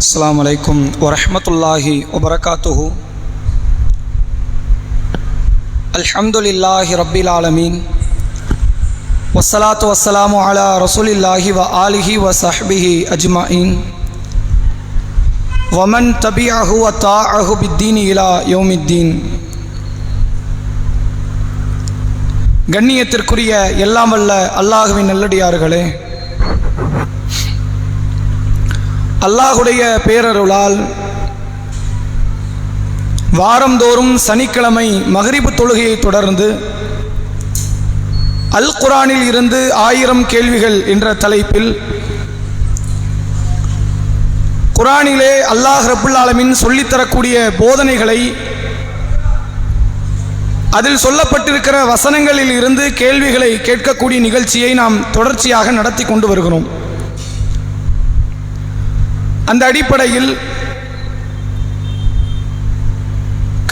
அஸ்ஸலாமு அலைக்கும் வரஹ்மத்துல்லாஹி வபரகாத்துஹு. அல்ஹம்துலில்லாஹி ரப்பில் ஆலமீன் வஸ்ஸலாத்து வஸ்ஸலாமு அலா ரசூலில்லாஹி வ ஆலிஹி வ ஸஹ்பிஹி அஜ்மஈன் வமன் தபிஅஹு வ தாஅஹு பித்தீனி இலா யௌமித்தீன். கண்ணியத்திற்குரிய எல்லாம் வல்ல அல்லாஹுவின் நல்லடியார்களே, அல்லாஹுடைய பேரருளால் வாரந்தோறும் சனிக்கிழமை மக்ரிபு தொழுகையை தொடர்ந்து அல் குர்ஆனில் இருந்து 1000 கேள்விகள் என்ற தலைப்பில் குர்ஆனிலே அல்லாஹ் ரப்புல் ஆலமீன் சொல்லித்தரக்கூடிய போதனைகளை, அதில் சொல்லப்பட்டிருக்கிற வசனங்களில் இருந்து கேள்விகளை கேட்கக்கூடிய நிகழ்ச்சியை நாம் தொடர்ச்சியாக நடத்தி கொண்டு வருகிறோம். அந்த அடிப்படையில்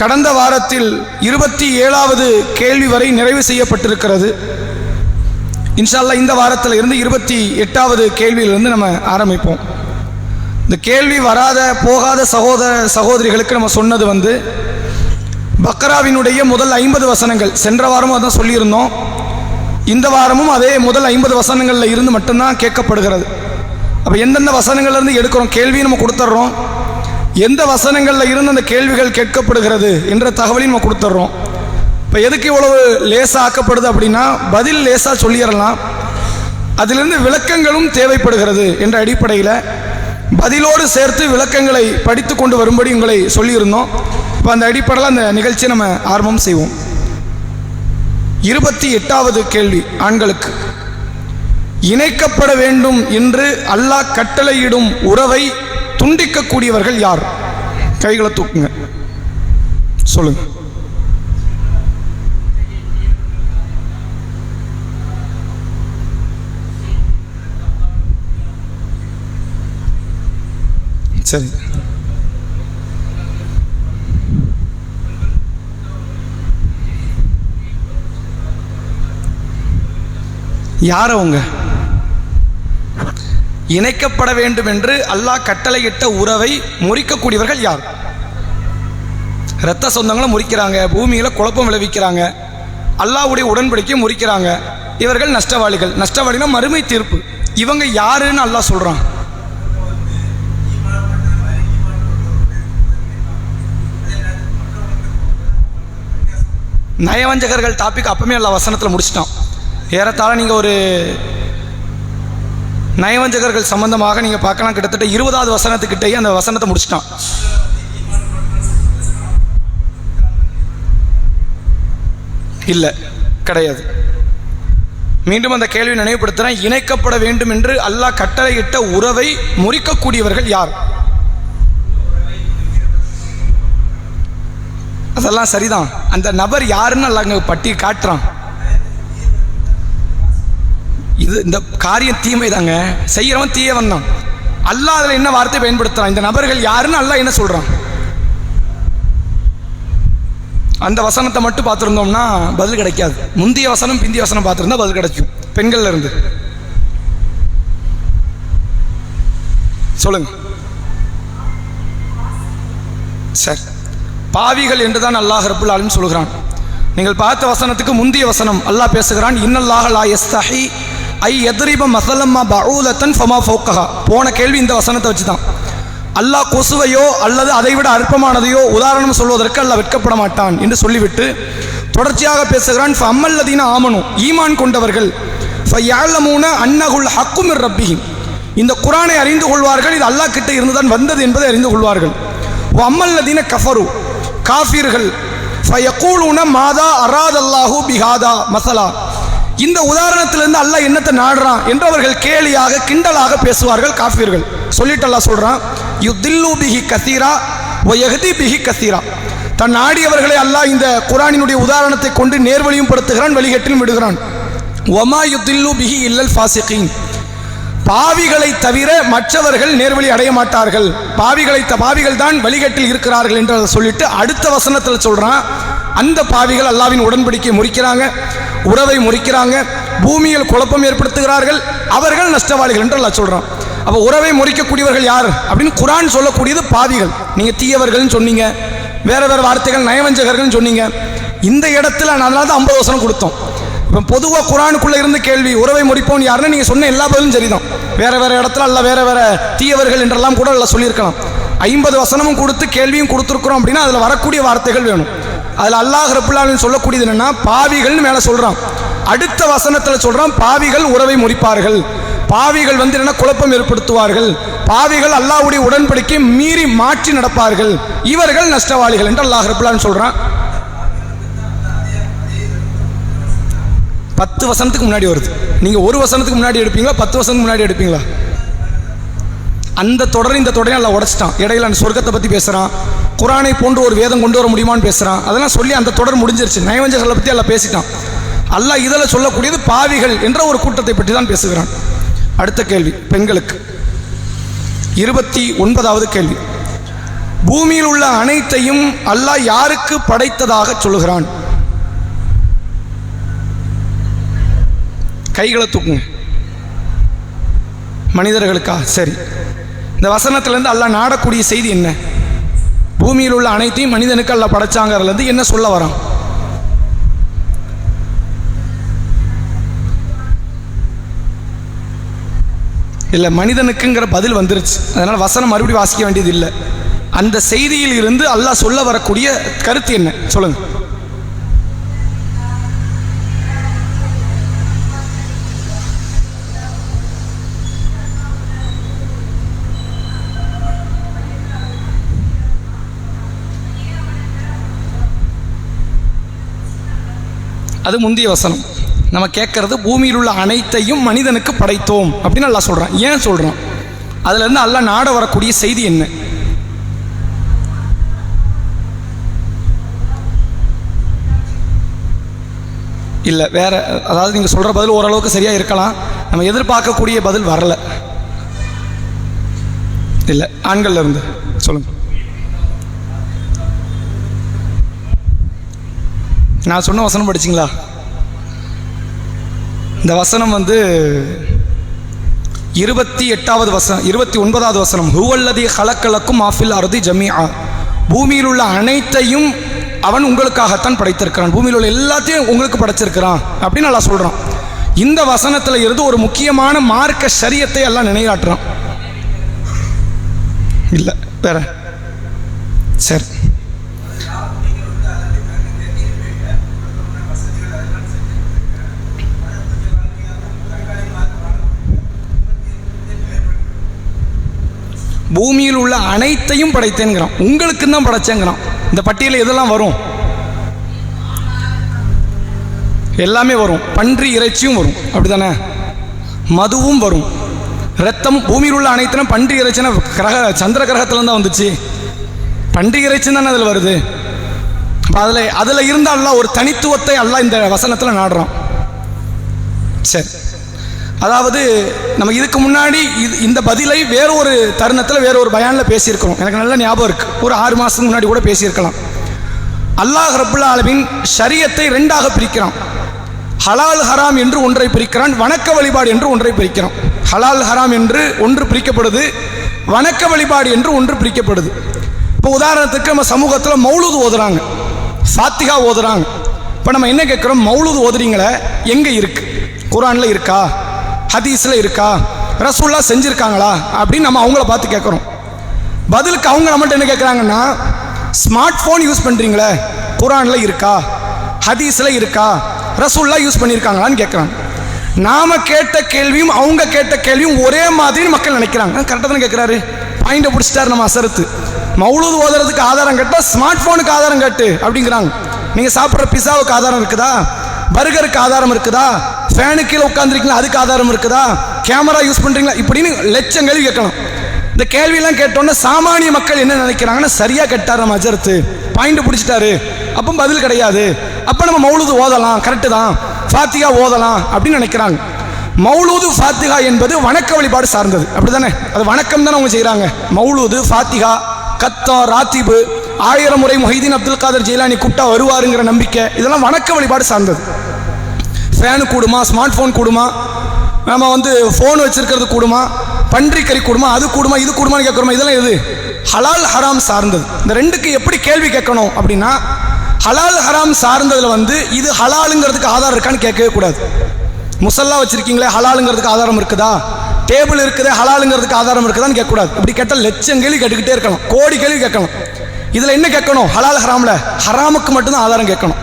கடந்த வாரத்தில் 27வது கேள்வி வரை நிறைவு செய்யப்பட்டிருக்கிறது. இன்ஷா அல்லாஹ் இந்த வாரத்தில் இருந்து 28வது கேள்வியிலிருந்து நம்ம ஆரம்பிப்போம். இந்த கேள்வி வராத போகாத சகோதரிகளுக்கு நம்ம சொன்னது பக்ராவினுடைய முதல் 50 வசனங்கள். சென்ற வாரமும் அதான் சொல்லியிருந்தோம். இந்த வாரமும் அதே முதல் 50 வசனங்களில் இருந்து மட்டும்தான் கேட்கப்படுகிறது. அப்போ எந்தெந்த வசனங்கள்லேருந்து எடுக்கிறோம் கேள்வியை நம்ம கொடுத்துட்றோம். எந்த வசனங்களில் இருந்து அந்த கேள்விகள் கேட்கப்படுகிறது என்ற தகவலையும் நம்ம கொடுத்துட்றோம். இப்போ எதுக்கு இவ்வளவு லேசாக ஆக்கப்படுது அப்படின்னா, பதில் லேசாக சொல்லிடலாம், அதிலிருந்து விளக்கங்களும் தேவைப்படுகிறது என்ற அடிப்படையில் பதிலோடு சேர்த்து விளக்கங்களை படித்து கொண்டு வரும்படி உங்களை சொல்லியிருந்தோம். இப்போ அந்த அடிப்படையில் அந்த நிகழ்ச்சியை நம்ம ஆரம்பம் செய்வோம். 28வது கேள்வி ஆண்களுக்கு. இணைக்கப்பட வேண்டும் என்று அல்லாஹ் கட்டளையிடும் உறவை துண்டிக்கக்கூடியவர்கள் யார்? கைகளை தூக்குங்க, சொல்லுங்க. சரி, யார் அவங்க? இணைக்கப்பட வேண்டும் என்று அல்லாஹ் கட்டளையிட்ட உறவை முறிக்கக்கூடியவர்கள் யார்? இரத்த சொந்தங்களை முறிக்கிறாங்க, பூமியில குழப்பம் விளைவிக்கிறாங்க, அல்லாஹ்வுடைய உடன்படிக்கையை முறிக்கிறாங்க. இவர்கள் நஷ்டவாளிகள். நஷ்டவாளினா மறுமை தீர்ப்பு. இவங்க யாருன்னு அல்லாஹ் சொல்றான். நயவஞ்சகர்கள் டாபிக் அப்பமே அல்லாஹ் வசனத்தில் முடிச்சிட்டான். ஏறத்தாழ நீங்கள் ஒரு நயவஞ்சகர்கள் சம்பந்தமாக நீங்கள் பார்க்கலாம், கிட்டத்தட்ட 20வது வசனத்துக்கிட்டேயே அந்த வசனத்தை முடிச்சிட்டான். இல்லை, கிடையாது. மீண்டும் அந்த கேள்வி நினைவுபடுத்துகிறேன். இணைக்கப்பட வேண்டும் என்று அல்லாஹ் கட்டளையிட்ட உறவை முறிக்கக்கூடியவர்கள் யார்? அதெல்லாம் சரிதான். அந்த நபர் யாருன்னு அல்லாஹ் அங்கே பட்டி காட்டுறான். இது இந்த காரியம் தீமை தாங்க, செய்யறவன் தீயவன் தான். அல்லாஹ் அதில் என்ன வார்த்தை பயன்படுத்துறான்? இந்த நபர்கள் யாருன்னு அல்லாஹ் என்ன சொல்றான்? அந்த வசனத்தை மட்டும் பார்த்துருந்தோம்னா பதில் கிடைக்காது. முந்தைய வசனம் பிந்திய வசனம் பார்த்துருந்தா பதில் கிடைக்கும். பெண்கள்ல இருந்து சொல்லுங்க. சரி, பாவிகள் என்றுதான் அல்லாஹ் ரப்புல் ஆலமீன் சொல்கிறான். நீங்கள் பார்த்த வசனத்துக்கு முந்தைய வசனம் அல்லாஹ் பேசுகிறான். இன்னல்லாஹ லா யஸ்தஹி ஐ யத்ரிப மஸலம்மா பஊலத்தன் ஃபமா ஃபௌகஹா. போன கேள்வி இந்த வசனத்தை வச்சு தான். அல்லாஹ் கொசுவையோ அல்லது அதைவிட அற்பமானதையோ உதாரணம் சொல்வதற்கு அல்லாஹ் வெட்கப்பட மாட்டான் என்று சொல்லிவிட்டு தொடர்ச்சியாக பேசுகிறான். ஃபம்மல்லதீன ஆமனு, ஈமான் கொண்டவர்கள், ஃபயஅலமூன அன்னஹுல் ஹக்கு மிர் ரப்பிஹிம், இந்த குர்ஆனை அறிந்து கொள்வார்கள், இது அல்லாஹ் கிட்ட இருந்துதான் வந்தது என்பதை அறிந்து கொள்வார்கள். வம்மல்லதீன கஃபரு, காஃபிர்கள், ஃபயகூலுன மாதா அராதல்லாஹு பிஹாதா மஸலா, இந்த உதாரணத்திலிருந்து அல்லாஹ் என்னத்தை நாடுறான் என்று அவர்கள் கேலியாக கிண்டலாக பேசுவார்கள் காஃபிர்கள். சொல்லிட்டு அல்லாஹ் சொல்றான், யுதில்லு பிஹி கஸீரா வ யஹ்தி பிஹி கஸீரா, தன் நாடியவர்களை அல்லாஹ் இந்த குர்ஆனினுடைய உதாரணத்தை கொண்டு நேர்வழியும் படுத்துகிறான், வழிகட்டிலும் விடுகிறான். வமா யுதில்லு பிஹி இல்லல் ஃபாசிகீன், பாவிகளை தவிர மற்றவர்கள் நேர்வழி அடைய மாட்டார்கள், பாவிகள் தான் வழிகட்டில் இருக்கிறார்கள் என்று சொல்லிட்டு அடுத்த வசனத்தில் சொல்றான், அந்த பாவிகள் அல்லாஹ்வின் உடன்படிக்கை முறிக்கிறாங்க, உறவை முறிக்கிறாங்க, பூமியில் குழப்பம் ஏற்படுத்துகிறார்கள், அவர்கள் நஷ்டவாளிகள் என்று அல்லாஹ் சொல்றான். அப்போ உறவை முறிக்கக்கூடியவர்கள் யார் அப்படின்னு குர்ஆன் சொல்லக்கூடியது பாவிகள். நீங்கள் தீயவர்கள்னு சொன்னீங்க, வேற வேற வார்த்தைகள் நயவஞ்சகர்கள் சொன்னீங்க. இந்த இடத்துல அதனால தான் 50 வசனம் கொடுத்தோம். இப்போ பொதுவாக குர்ஆனுக்குள்ளே இருந்து கேள்வி உறவை முறிப்போம் யாருன்னு நீங்கள் சொன்ன எல்லா பதிலும் சரிதான். வேற வேற இடத்துல அல்ல வேற வேற தீயவர்கள் என்றெல்லாம் கூட அல்ல சொல்லியிருக்கலாம். 50 வசனமும் கொடுத்து கேள்வியும் கொடுத்துருக்குறோம் அப்படின்னா அதில் வரக்கூடிய வார்த்தைகள் வேணும். அதில் அல்லாஹ் ரப்புல் ஆலமீன் சொல்லக்கூடியது என்னன்னா பாவிகள்னு மேலே சொல்கிறான். அடுத்த வசனத்தில் சொல்கிறான் பாவிகள் உறவை முறிப்பார்கள், பாவிகள் என்ன குழப்பம் ஏற்படுத்துவார்கள், பாவிகள் அல்லாஹ்வுடைய உடன்படிக்கை மீறி மாற்றி நடப்பார்கள், இவர்கள் நஷ்டவாளிகள் என்று அல்லாஹ் ரப்புல் ஆலமீன் சொல்கிறான். 10 வசனத்துக்கு முன்னாடி வருது. நீங்கள் ஒரு வசனத்துக்கு முன்னாடி எடுப்பீங்களா 10 வசனத்துக்கு முன்னாடி எடுப்பீங்களா? அந்த தொடர் இந்த தொடரையும் எல்லாம் உடைச்சிட்டான். இடையில அந்த சொர்க்கத்தை பற்றி பேசுகிறான், குர்ஆனை போன்று ஒரு வேதம் கொண்டு வர முடியுமான்னு பேசுகிறான். அதெல்லாம் சொல்லி அந்த தொடர் முடிஞ்சிருச்சு. நயவஞ்சகளை பற்றி எல்லாம் பேசிட்டான். அல்லாஹ் இதில் சொல்லக்கூடியது பாவிகள் என்ற ஒரு கூட்டத்தை பற்றி தான் பேசுகிறான். அடுத்த கேள்வி பெண்களுக்கு 29வது கேள்வி. பூமியில் உள்ள அனைத்தையும் அல்லாஹ் யாருக்கு படைத்ததாக சொல்லுகிறான்? கைகளை தூக்குங்க. மனிதர்களுக்கா? சரி, இந்த வசனத்திலேருந்து அல்லாஹ் நாடக்கூடிய செய்தி என்ன? பூமியில் உள்ள அனைத்தையும் மனிதனுக்கு அல்லாஹ் படைச்சாங்கிறதுலேருந்து என்ன சொல்ல வரான்? இல்லை, மனிதனுக்குங்கிற பதில் வந்துருச்சு. அதனால் வசனம் மறுபடியும் வாசிக்க வேண்டியது இல்லை. அந்த செய்தியில் இருந்து அல்லாஹ் சொல்ல வரக்கூடிய கருத்து என்ன சொல்லுங்க. அது முந்தைய வசனம். நம்ம கேட்கறது பூமியில் உள்ள அனைத்தையும் மனிதனுக்கு படைத்தோம் அப்படின்னு அல்லாஹ் சொல்றான். ஏன் சொல்றான்? அதுல இருந்து அல்லாஹ் நாட வரக்கூடிய செய்தி என்ன? இல்ல வேற, அதாவது நீங்க சொல்ற பதில் ஓரளவுக்கு சரியா இருக்கலாம், நம்ம எதிர்பார்க்கக்கூடிய பதில் வரல. இல்ல, ஆண்கள்ல இருந்து சொல்லுங்க. நான் சொன்ன வசனம் படிச்சிங்களா? இந்த வசனம் 28வது வசனம், 29வது வசனம். ஹுவல்லதி ஹலக்கலக்கும் ஆஃபில் அர்தி ஜமீஆ. பூமியில் உள்ள அனைத்தையும் அவன் உங்களுக்காகத்தான் படைத்திருக்கிறான், பூமியில் உள்ள எல்லாத்தையும் உங்களுக்கு படைச்சிருக்கிறான் அப்படின்னு நல்லா சொல்றான். இந்த வசனத்தில் இருந்து ஒரு முக்கியமான மார்க்க ஷரியத்தை எல்லாம் நினைவாட்டுறான். இல்லை வேற. சரி, பூமியில் உள்ள அனைத்தையும் படைத்தேங்கிறான், உங்களுக்கு தான் படைச்சேங்கிறான். இந்த பட்டியலில் எதெல்லாம் வரும்? எல்லாமே வரும். பன்றி இறைச்சியும் வரும், அப்படிதானே? மதுவும் வரும், ரத்தம். பூமியில் உள்ள அனைத்தையும் பன்றி இறைச்சினா சந்திர கிரகத்துல தான் வந்துச்சு. பன்றி இறைச்சி தானே அதில் வருது. அதில் இருந்த அல்லாஹ் ஒரு தனித்துவத்தை அல்லாஹ் இந்த வசனத்தில் நாடுறான். சரி, அதாவது நம்ம இதுக்கு முன்னாடி இந்த பதிலை வேற ஒரு தருணத்தில் வேற ஒரு பயானில் பேசியிருக்கிறோம். எனக்கு நல்ல ஞாபகம் இருக்கு. ஒரு 6 மாதத்துக்கு முன்னாடி கூட பேசியிருக்கலாம். அல்லாஹ் ரப்புல் ஆலமீன் ஷரியத்தை 2ஆக பிரிக்கிறான். ஹலால் ஹராம் என்று ஒன்றை பிரிக்கிறான், வணக்க வழிபாடு என்று ஒன்றை பிரிக்கிறான். ஹலால் ஹராம் என்று ஒன்று பிரிக்கப்படுது, வணக்க வழிபாடு என்று ஒன்று பிரிக்கப்படுது. இப்போ உதாரணத்துக்கு நம்ம சமூகத்தில் மௌலூது ஓதுறாங்க, ஃபாத்திஹா ஓதுறாங்க. இப்போ நம்ம என்ன கேட்குறோம்? மௌலூது ஓதுறீங்களே, எங்கே இருக்கு? குர்ஆனில் இருக்கா? ஹதீஸில் இருக்கா? ரசூல்லா செஞ்சுருக்காங்களா அப்படின்னு நம்ம அவங்கள பார்த்து கேட்குறோம். பதிலுக்கு அவங்க நம்மகிட்ட என்ன கேட்குறாங்கன்னா, ஸ்மார்ட் ஃபோன் யூஸ் பண்ணுறீங்களே, குர்ஆனில் இருக்கா? ஹதீஸில் இருக்கா? ரசூல்லா யூஸ் பண்ணியிருக்காங்களான்னு கேட்குறாங்க. நாம் கேட்ட கேள்வியும் அவங்க கேட்ட கேள்வியும் ஒரே மாதிரி மக்கள் நினைக்கிறாங்க. கரெக்டாக தானே கேட்குறாரு, பாயிண்டை பிடிச்சிட்டாரு நம்ம அசரத்து. மௌலூது ஓதுறதுக்கு ஆதாரம் கேட்டால் ஸ்மார்ட் ஃபோனுக்கு ஆதாரம் கேட்டு அப்படிங்கிறாங்க. நீங்கள் சாப்பிட்ற பிஸாவுக்கு ஆதாரம் இருக்குதா? பர்கருக்கு ஆதாரம் இருக்குதா? ஃபேனுக்கு கீழே உட்காந்துருக்கீங்களா, அதுக்கு ஆதாரம் இருக்குதா? கேமரா யூஸ் பண்ணுறீங்களா? இப்படின்னு லட்சம் கேள்வி கேட்கலாம். இந்த கேள்வியெல்லாம் கேட்டோன்னே சாமானிய மக்கள் என்ன நினைக்கிறாங்கன்னா, சரியாக கேட்டார் நம்ம அஜரத்து, பாயிண்ட் பிடிச்சிட்டாரு, அப்போ பதில் கிடையாது, அப்போ நம்ம மௌலூது ஓதலாம், கரெக்டு தான், ஃபாத்திஹா ஓதலாம் அப்படின்னு நினைக்கிறாங்க. மௌலூது ஃபாத்திஹா என்பது வணக்க வழிபாடு சார்ந்தது, அப்படி தானே? அது வணக்கம் தானே அவங்க செய்கிறாங்க. மௌலூது, ஃபாத்திஹா, கத்தா, ராத்திபு, 1000 முறை முஹைதீன் அப்துல் காதர் ஜெயிலானி கூப்பிட்டா வருவாருங்கிற நம்பிக்கை, இதெல்லாம் வணக்க வழிபாடு சார்ந்தது. ஃபேனு கூடுமா? ஸ்மார்ட் ஃபோன் கூடுமா? நம்ம ஃபோன் வச்சிருக்கிறது கூடுமா? பன்றி கறி கூடுமா, அது கூடுமா, இது கூடுமான்னு கேட்குறோமா, இதெல்லாம் எது ஹலால் ஹராம் சார்ந்தது. இந்த ரெண்டுக்கு எப்படி கேள்வி கேட்கணும் அப்படின்னா, ஹலால் ஹராம் சார்ந்ததுல இது ஹலாலுங்கிறதுக்கு ஆதாரம் இருக்கான்னு கேட்கவே கூடாது. முசல்லா வச்சிருக்கீங்களே, ஹலாலுங்கிறதுக்கு ஆதாரம் இருக்குதா, டேபிள் இருக்குதே, ஹலாலுங்கிறதுக்கு ஆதாரம் இருக்குதான்னு கேட்கக்கூடாது. இப்படி கேட்டால் லட்சம் கேள்வி கேட்டுக்கிட்டே இருக்கலாம், கோடி கேள்வி கேட்கணும். இதுல என்ன கேட்கணும், ஹலால் ஹராம்ல ஹராமுக்கு மட்டும்தான் ஆதாரம் கேட்கணும்.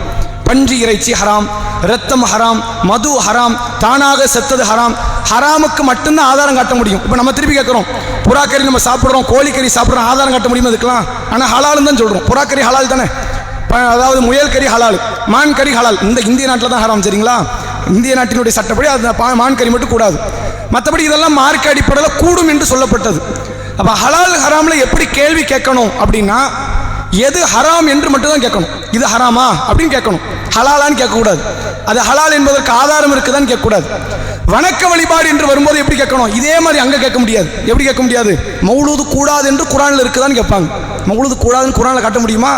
பன்றி இறைச்சி ஹராம், ரத்தம் ஹராம், மது ஹராம், தானாக செத்தது ஹராம், ஹராமுக்கு மட்டும்தான் ஆதாரம் காட்ட முடியும். இப்போ நம்ம திருப்பி கேட்குறோம், புறாக்கறி நம்ம சாப்பிட்றோம், கோழிக்கறி சாப்பிட்றோம், ஆதாரம் காட்ட முடியுமா இதுக்கெல்லாம்? ஆனால் ஹலாலுன்னு தான் சொல்கிறோம். புறாக்கறி ஹலால் தானே, அதாவது முயல் கறி ஹலால், மான் கறி ஹலால். இந்த இந்திய நாட்டில் தான் ஹராம், சரிங்களா? இந்திய நாட்டினுடைய சட்டப்படி அது மான் கறி மட்டும் கூடாது. மற்றபடி இதெல்லாம் மார்க்க அடிப்படையில் கூடும் என்று சொல்லப்பட்டது. அப்போ ஹலால் ஹராமில் எப்படி கேள்வி கேட்கணும் அப்படின்னா, எது ஹராம் என்று மட்டும்தான் கேட்கணும். இது ஹராமா அப்படின்னு கேட்கணும், ஹலாலான்னு கேட்கக்கூடாது. அது ஹலால் என்பதற்கு ஆதாரம் இருக்குதான்னு கேட்கக்கூடாது. வணக்க வழிபாடு என்று வரும்போது எப்படி கேட்கணும், இதே மாதிரி அங்கே கேட்க முடியாது. எப்படி கேட்க முடியாது, மௌலூது கூடாது என்று குரானில் இருக்குதான்னு கேட்பாங்க. மௌலூது கூடாதுன்னு குரானில் காட்ட முடியுமா?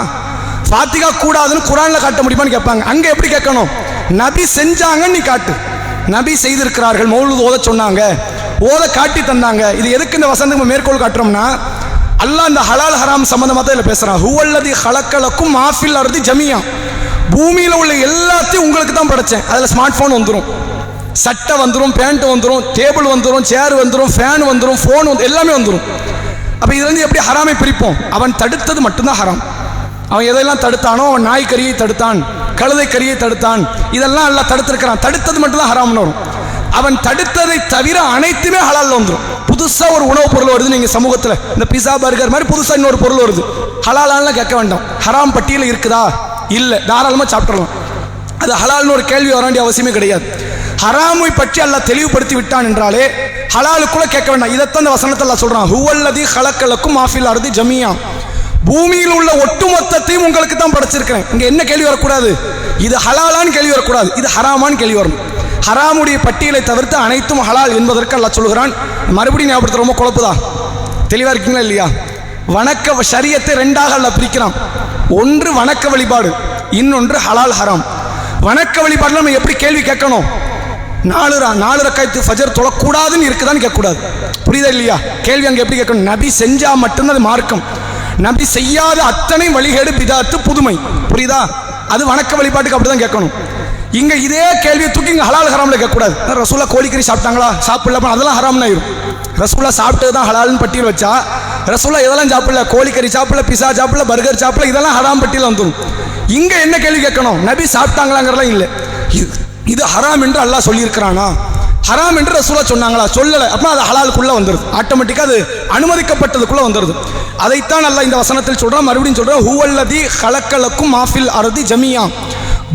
ஃபாத்திகா கூடாதுன்னு குரானில் காட்ட முடியுமான்னு கேட்பாங்க. அங்கே எப்படி கேட்கணும், நபி செஞ்சாங்கன்னு நீ காட்டு. நபி செய்திருக்கிறார்கள், மௌலூது ஓத சொன்னாங்க, ஓத காட்டி தந்தாங்க. இது எதுக்கு இந்த வசனத்துக்கு மேற்கோள் காட்டுறோம்னா, அல்லாஹ் இந்த ஹலால் ஹராம் சம்பந்தமாக தான் இதில் பேசுகிறான். ஹுவல்லதி ஹலக்கலக்கும் மாஃபில் அர்தி ஜமியா, பூமியில் உள்ள எல்லாத்தையும் உங்களுக்கு தான் படைச்சேன். அதில் ஸ்மார்ட் ஃபோன் வந்துடும், சட்டை வந்துடும், பேண்ட் வந்துடும், டேபிள் வந்துடும், சேர் வந்துடும், ஃபேன் வந்துடும், ஃபோன் எல்லாமே வந்துடும். அப்போ இதுலேருந்து எப்படி ஹராமை பிரிப்போம்? அவன் தடுத்தது மட்டும்தான் ஹராம். அவன் எதையெல்லாம் தடுத்தானோ, அவன் நாய்க்கறியை தடுத்தான், கழுதை கறியை தடுத்தான், இதெல்லாம் எல்லாம் தடுத்திருக்கிறான். தடுத்தது மட்டும்தான் ஹராம்னு வரும். அவன் தடுத்ததை தவிர அனைத்துமே ஹலால்ல வந்துடும். புதுசாக ஒரு உணவுப் பொருள் வருது நீங்கள் சமூகத்தில், இந்த பிஸா பர்கர் மாதிரி புதுசாக இன்னொரு பொருள் வருது, ஹலாலான்லாம் கேட்க வேண்டாம். ஹராம் பட்டியல் இருக்குதா, இல்லை, தாராளமாக சாப்பிட்றலாம். அது ஹலால்னு ஒரு கேள்வி வர வேண்டிய அவசியமே கிடையாது. ஹராமை பற்றி அல்லாஹ் தெளிவுபடுத்தி விட்டான் என்றாலே ஹலாலுக்குள்ள கேட்க வேண்டாம். இதைத்தான் இந்த வசனத்தில் அல்லாஹ் சொல்றான், ஹுவல்லதி ஹலக்கலக்கும் மாஃபில் அர்தி ஜமியா, பூமியில் உள்ள ஒட்டுமொத்தத்தையும் உங்களுக்கு தான் படைச்சிருக்கிறேன். இங்க என்ன கேள்வி வரக்கூடாது, இது ஹலாலான்னு கேள்வி வரக்கூடாது, இது ஹராமான்னு கேள்வி வரணும். ஹராமுடைய பட்டியலை தவிர்த்து அனைத்தும் ஹலால் என்பதற்கு அல்லாஹ் சொல்கிறான். மறுபடியும் ஞாபகப்படுத்த ரொம்ப குழப்புதா, தெளிவா இருக்கீங்களா இல்லையா? வணக்க ஷரியத்தை ரெண்டாக அல்லாஹ் பிரிக்கிறான். ஒன்று வணக்க வழிபாடு, இன்னொன்று ஹலால் ஹராம். வணக்க வழிபாடுல நம்ம எப்படி கேள்வி கேட்கணும், 4 ரக்காயத்து ஃபஜர் தொழக்கூடாதுன்னு இருக்குதான்னு கேட்கக்கூடாது. புரியுதா இல்லையா? கேள்வி அங்கே எப்படி கேட்கணும், நபி செஞ்சா மட்டும்தான் அது மார்க்கம், நபி செய்யாத அத்தனை வழிகேடு பிதாத்து புதுமை. புரியுதா? அது வணக்க வழிபாட்டுக்கு அப்படிதான் கேட்கணும். இங்க இதே கேள்வியை தூக்கி இங்க ஹலால் ஹராம்ல கேட்கக்கூடாது. ரசூலா கோழிக்கறி சாப்பிட்டாங்களா, சாப்பிடல, அதெல்லாம் ஹராம்னு ஆயிரும். ரசூலா சாப்பிட்டது தான் ஹலால்னு பட்டியல் வச்சா, ரசூலா இதெல்லாம் சாப்பிடல, கோழிக்கறி சாப்பிடல, பிஸா சாப்பிடல, பர்கர் சாப்பிடல, இதெல்லாம் ஹராம் பட்டியல் வந்துடும். இங்க என்ன கேள்வி கேட்கணும், நபி சாப்பிட்டாங்களாங்கிறலாம் இல்லை, இது ஹராம் என்று அல்லாஹ் சொல்லியிருக்கிறானா, ஹராம் என்று ரசூலா சொன்னாங்களா, சொல்லலை, அப்போ அது ஹலாலுக்குள்ள வந்துடுது, ஆட்டோமேட்டிக்காக அது அனுமதிக்கப்பட்டதுக்குள்ள வந்துடுது. அதைத்தான் அல்லாஹ் இந்த வசனத்தில் சொல்றான். மறுபடியும் சொல்றான், ஹுவல்லதி ஹலக்கலக்கும் மாஃபில் அர்தி ஜமியா,